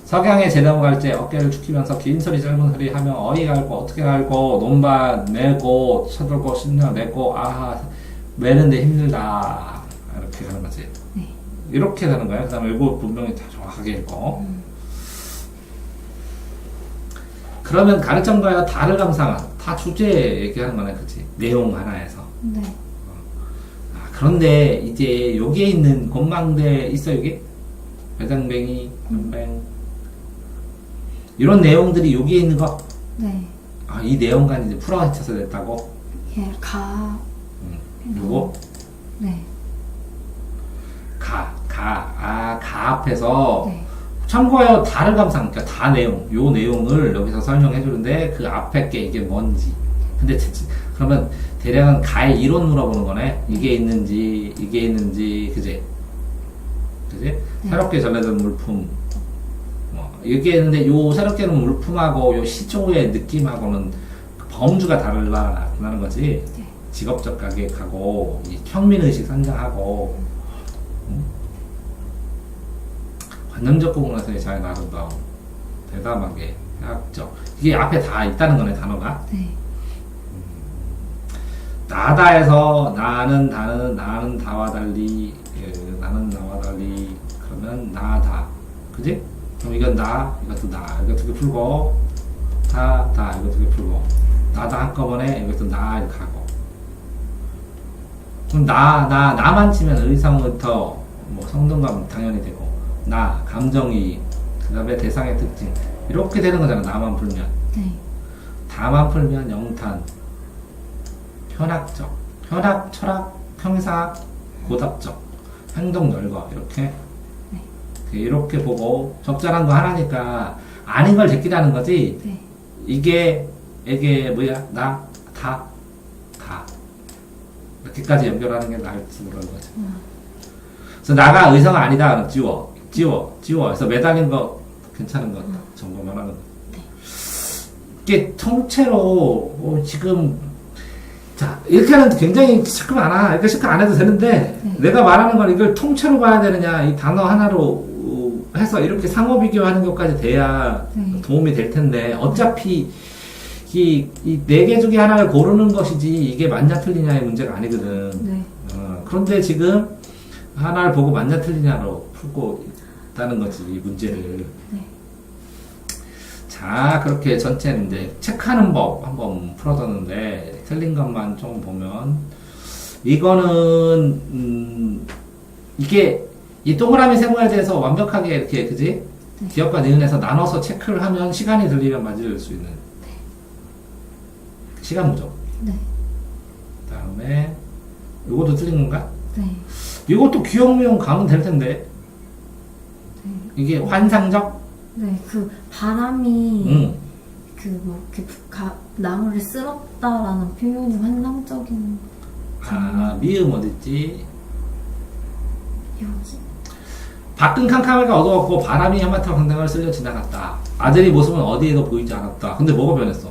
석양에 재담 갈 때 어깨를 죽이면서 긴 소리 짧은 소리 하며 어이 갈고 어떻게 갈고 논밭 내고 쳐들고 신녀 내고 아 매는데 힘들다 이렇게 하는 거지. 네. 이렇게 되는 거야. 그 다음에 이거 분명히 다 정확하게 읽고 그러면 가르점과요 다를 감상한 다 주제 얘기하는 거네 그치 내용 하나에서. 네. 그런데 이제 여기에 있는 곤망대 있어 여기? 배당뱅이, 연뱅 이런 내용들이 여기에 있는 거? 네. 아, 이 내용간 이제 풀어헤쳐서 냈다고? 예, 가. 요거? 네. 가 앞에서 네. 참고하여 다를 감상, 그러니까 다 내용, 요 내용을 여기서 설명해 주는데 그 앞에 게 이게 뭔지. 근데 그러면 대략은 가의 이론 물어보는 거네. 이게 있는지, 그지? 네. 새롭게 전해진 물품. 이게 있는데 요 새롭게 는 물품하고 요 시조의 느낌하고는 범주가 다르다는 거지. 네. 직업적 가격하고 이 평민의식 선정하고 관념적 부분에서 잘 나른다고 대담하게 해학적 이게 앞에 다 있다는 거네 단어가. 네. 나다에서 나는 다와 달리 나는 나와 달리 그러면 나다 그지? 그럼 이건 이것도 이거 두 개 풀고 이거 두 개 풀고 나다 한꺼번에 이것도 이렇게 하고 그럼 나만 치면 의성부터 뭐 성동감 당연히 되고 감정이 그 다음에 대상의 특징 이렇게 되는 거잖아 나만 풀면. 네. 다만 풀면 영탄 현학적 현학 철학 평사 고답적 행동 열거 이렇게 이렇게 보고 적절한 거 하나니까 아닌 걸 제끼라는 거지. 네. 이게 뭐야 다 이렇게까지 연결하는 게 나을지 모르는 거죠. 그래서 나가 의사가 아니다 그럼 지워 그래서 매달린 거 괜찮은 거 정도만 하는 거. 이게 통째로 지금 자 이렇게 하는 굉장히 시크 많아. 이렇게 시크 안 해도 되는데 내가 말하는 건 이걸 통째로 봐야 되느냐 이 단어 하나로 해서 이렇게 상호 비교하는 것까지 돼야 도움이 될 텐데 어차피 이 네 개 중에 하나를 고르는 것이지 이게 맞냐 틀리냐의 문제가 아니거든. 네. 그런데 지금 하나를 보고 맞냐 틀리냐로 풀고 있다는 거지 이 문제를. 네. 자 그렇게 전체는 이제 체크하는 법 한번 풀어뒀는데 틀린 것만 좀 보면 이거는 이게 이 동그라미 세모에 대해서 완벽하게 이렇게 그지? 기업과 니은에서 나눠서 체크를 하면 시간이 들리면 맞을 수 있는 시간 무적. 네. 다음에 요것도 틀린 건가? 네. 이것도 기억미용 가면 될 텐데 이게 환상적? 네. 그 바람이 나무를 쓸었다라는 표현이 환상적인. 미음 어딨지? 여기. 밖은 캄캄하게 어두웠고 바람이 야마토 강당을 쓸려 지나갔다. 아들의 모습은 어디에도 보이지 않았다. 근데 뭐가 변했어?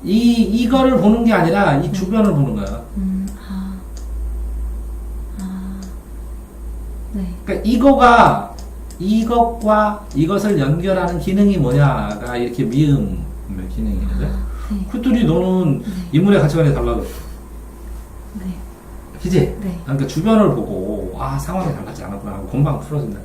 이거를 보는 게 아니라 이 주변을 보는 거야. 네. 그러니까 이것과 이것을 연결하는 기능이 뭐냐가 이렇게 미음의 기능이거든. 네. 그랬더니 너는 인물의 가치관이 달라졌어. 네. 그지? 네. 그러니까 주변을 보고 상황이 달라지지 않았구나 하고 금방 풀어진다.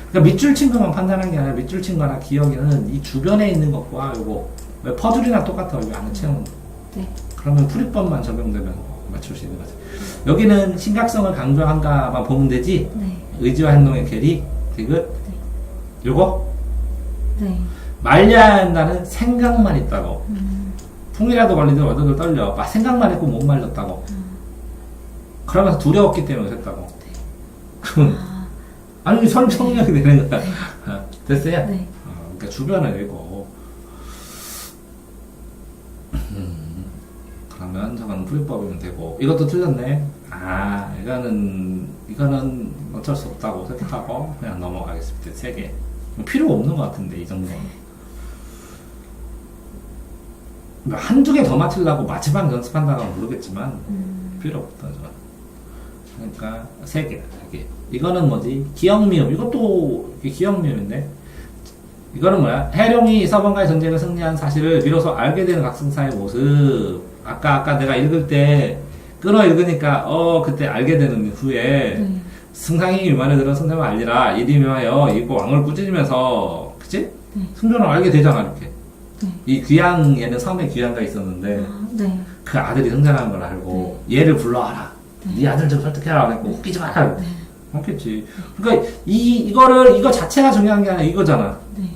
그러니까 밑줄 친 것만 판단하는 게 아니라 밑줄 친 거나 기억에는 이 주변에 있는 것과 요거 왜 퍼즐이랑 똑같아. 여기 안에 채우는 거. 네. 그러면 풀이법만 적용되면 맞출 수 있는 거지. 여기는 심각성을 강조한가만 보면 되지. 네. 의지와 행동의 괴리, 디귿. 요거 네. 말려야 한다는 생각만 있다고. 풍이라도 걸리든 어디도 떨려. 생각만 했고 못 말렸다고. 그러면서 두려웠기 때문에 했다고. 그럼 아니 설명력이 되는 거야. 됐어요? 네. 그러니까 주변을 읽고. 그러면 저건 풀이법이면 되고. 이것도 틀렸네. 이거는 어쩔 수 없다고 생각하고 그냥 넘어가겠습니다. 3개. 필요 없는 것 같은데 이 정도는. 한두 개 더 맞추려고 마지막 연습한다고 모르겠지만 필요 없다. 그러니까 3개. 이거는 뭐지? 기억미음. 이것도 기억미음인데 이거는 뭐야? 해룡이 서번과의 전쟁을 승리한 사실을 비로소 알게 되는 각승사의 모습. 아까 내가 읽을 때 끊어 읽으니까 그때 알게 되는 후에 승상이 유만에 들어 승상을 알리라. 이리 명하여 이고 왕을 꾸짖으면서 그치? 승조는 알게 되잖아 이렇게. 이 귀양에는 섬에 귀양가 있었는데 네. 그 아들이 승자라는 걸 알고 얘를 불러와라. 네 아들 좀 설득해라. 그랬고 웃기지 마라. 그렇겠지. 그러니까 이거 자체가 중요한 게 아니라 이거잖아. 네.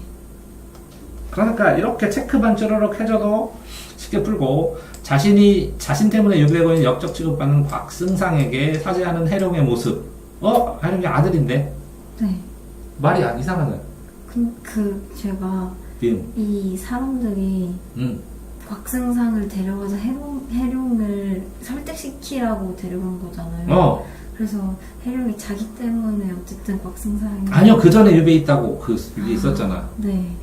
그러니까 이렇게 체크만 쭈르륵 해줘도 쉽게 풀고 자신 때문에 유배고인 역적 취급받는 곽승상에게 사죄하는 해룡의 모습. 해룡이 아들인데? 네. 말이 이상하네. 제가 미음. 이 사람들이 곽승상을 데려가서 해룡을 설득시키라고 데려간 거잖아요. 그래서 해룡이 자기 때문에 어쨌든 곽승상이 아니요, 그 전에 유배 있다고 그게 있었잖아. 네.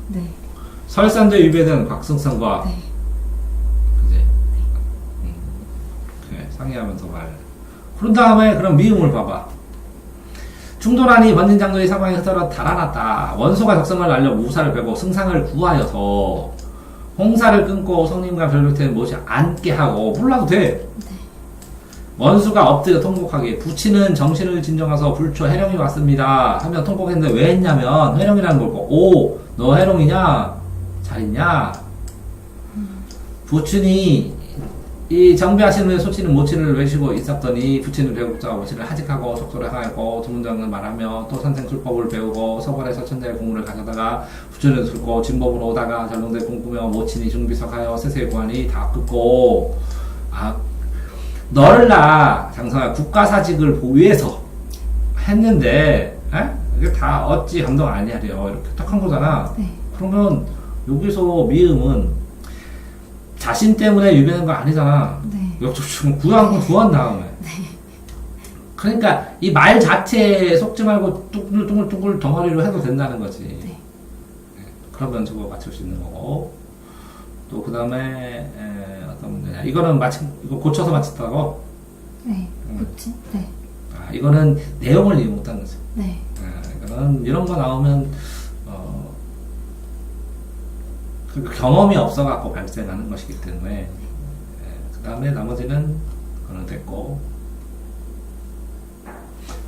네. 설산도에 유배된 곽승상과 네. 그지? 그래, 상의하면서 말. 그런 다음에 그럼 미음을 봐봐. 중도란이 번진 장도의 사방에 흩어져 달아났다. 원소가 적성을 날려 무사를 빼고 승상을 구하여서 홍사를 끊고 성님과 별벽태를 못이 앉게 하고 몰라도 돼. 원수가 엎드려 통곡하게 부치는 정신을 진정해서 불초 해룡이 왔습니다 하면 통곡했는데 왜 했냐면 해룡이라는 걸고 너 해룡이냐? 잘 있냐? 부친이 이 정비하시는 후에 소치는 모치를 외치고 있었더니 부친은 배국자가 모치를 하직하고 족소를 하였고 두문장을 말하며 또 선생술법을 배우고 서벌에서 천자의 공부를 가져다가 부친은 술고 진법으로 오다가 전롱대 꿈꾸며 모친이 중비석하여 세세 구하니 다 끊고 너를 장성아 국가사직을 보위해서 했는데 이게 다 어찌 감동 아니하려 이렇게 딱 한 거잖아. 네. 그러면 여기서 미음은 자신 때문에 유배된 거 아니잖아. 네. 역적충 구한 다음에. 네. 그러니까 이 말 자체에 속지 말고 뚱글뚱글 덩어리로 해도 된다는 거지. 네. 그러면 저거 맞출 수 있는 거고. 또 그 다음에 어떤 문제냐? 이거는 이거 고쳐서 맞췄다고? 네. 그렇지? 네. 이거는 내용을 이해 못한 거지. 네. 이거는 이런 거 나오면 그 경험이 없어갖고 발생하는 것이기 때문에 그 다음에 나머지는 그거는 됐고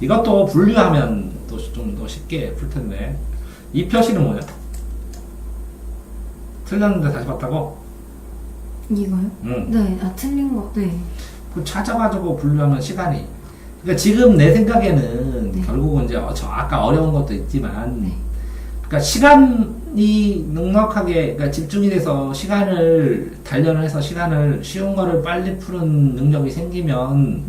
이것도 분류하면 또 좀 더 쉽게 풀 텐데 이 표시는 뭐냐? 틀렸는데 다시 봤다고? 이거요? 응. 네. 틀린 거. 네. 그 찾아가지고 분류하면 시간이 그러니까 지금 내 생각에는 네. 결국은 이제 저 아까 어려운 것도 있지만 네. 그러니까 시간이 넉넉하게 그러니까 집중이 돼서 시간을 단련을 해서 시간을 쉬운 거를 빨리 푸는 능력이 생기면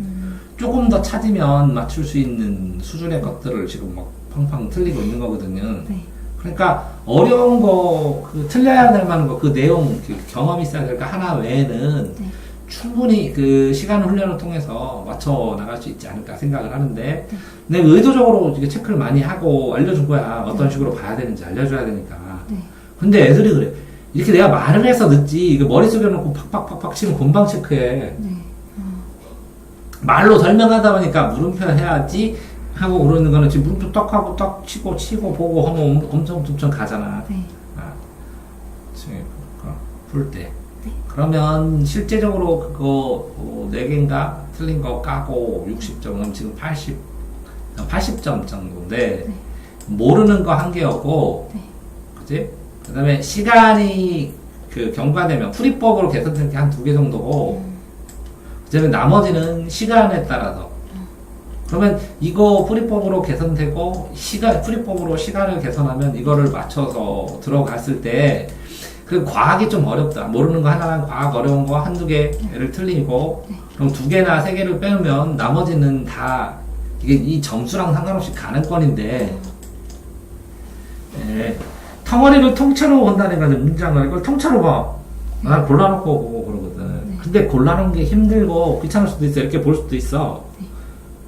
조금 더 찾으면 맞출 수 있는 수준의 것들을 지금 막 팡팡 틀리고 있는 거거든요. 네. 그러니까 어려운 거, 틀려야 될 만한 거, 그 내용, 그 경험이 있어야 될 거 하나 외에는 네. 충분히 그 시간 훈련을 통해서 맞춰 나갈 수 있지 않을까 생각을 하는데, 내가 의도적으로 이게 체크를 많이 하고 알려준 거야. 어떤 식으로 봐야 되는지 알려줘야 되니까. 네. 근데 애들이 그래. 이렇게 내가 말을 해서 늦지. 이거 머릿속에 놓고 팍팍팍팍 치면 금방 체크해. 네. 말로 설명하다 보니까 물음표 해야지 하고 그러는 거는 지금 물음표 떡 하고 떡 치고 보고 하면 엄청 가잖아. 네. 아, 지금 풀 때. 네. 그러면 실제적으로 그거 4개인가 틀린 거 까고 60점은 지금 80점 정도인데, 네. 모르는 모르는 거 1개였고, 네. 그지? 그 다음에 시간이 그 경과되면 풀이법으로 개선된 게 한 2개 정도고, 그 다음에 나머지는 시간에 따라서. 그러면 이거 풀이법으로 개선되고, 풀이법으로 시간을 개선하면 이거를 맞춰서 들어갔을 때, 그 과학이 좀 어렵다. 모르는 거 하나랑 과학 어려운 거 1-2개를 틀리고, 그럼 2개나 3개를 빼면 나머지는 다, 이게 이 점수랑 상관없이 가는 건인데, 예, 덩어리를 통째로 본다는 거지, 문장을. 이걸 통째로 봐. 난 골라놓고 보고 그러거든. 근데 골라놓은 게 힘들고 귀찮을 수도 있어. 이렇게 볼 수도 있어.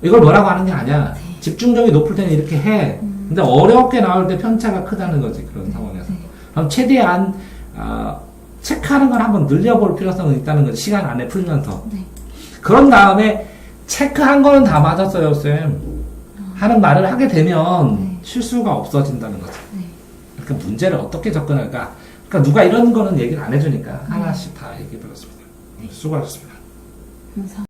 이걸 뭐라고 하는 게 아니야. 집중력이 높을 때는 이렇게 해. 근데 어렵게 나올 때 편차가 크다는 거지, 그런 상황에서. 그럼 최대한, 체크하는 걸 한번 늘려볼 필요성은 있다는 거지, 시간 안에 풀면서. 네. 그런 다음에, 체크한 거는 다 맞았어요, 쌤. 하는 말을 하게 되면 실수가 없어진다는 거지. 네. 그러니까 문제를 어떻게 접근할까? 그러니까 누가 이런 거는 얘기를 안 해주니까 하나씩 다 얘기해버렸습니다. 수고하셨습니다. 감사합니다.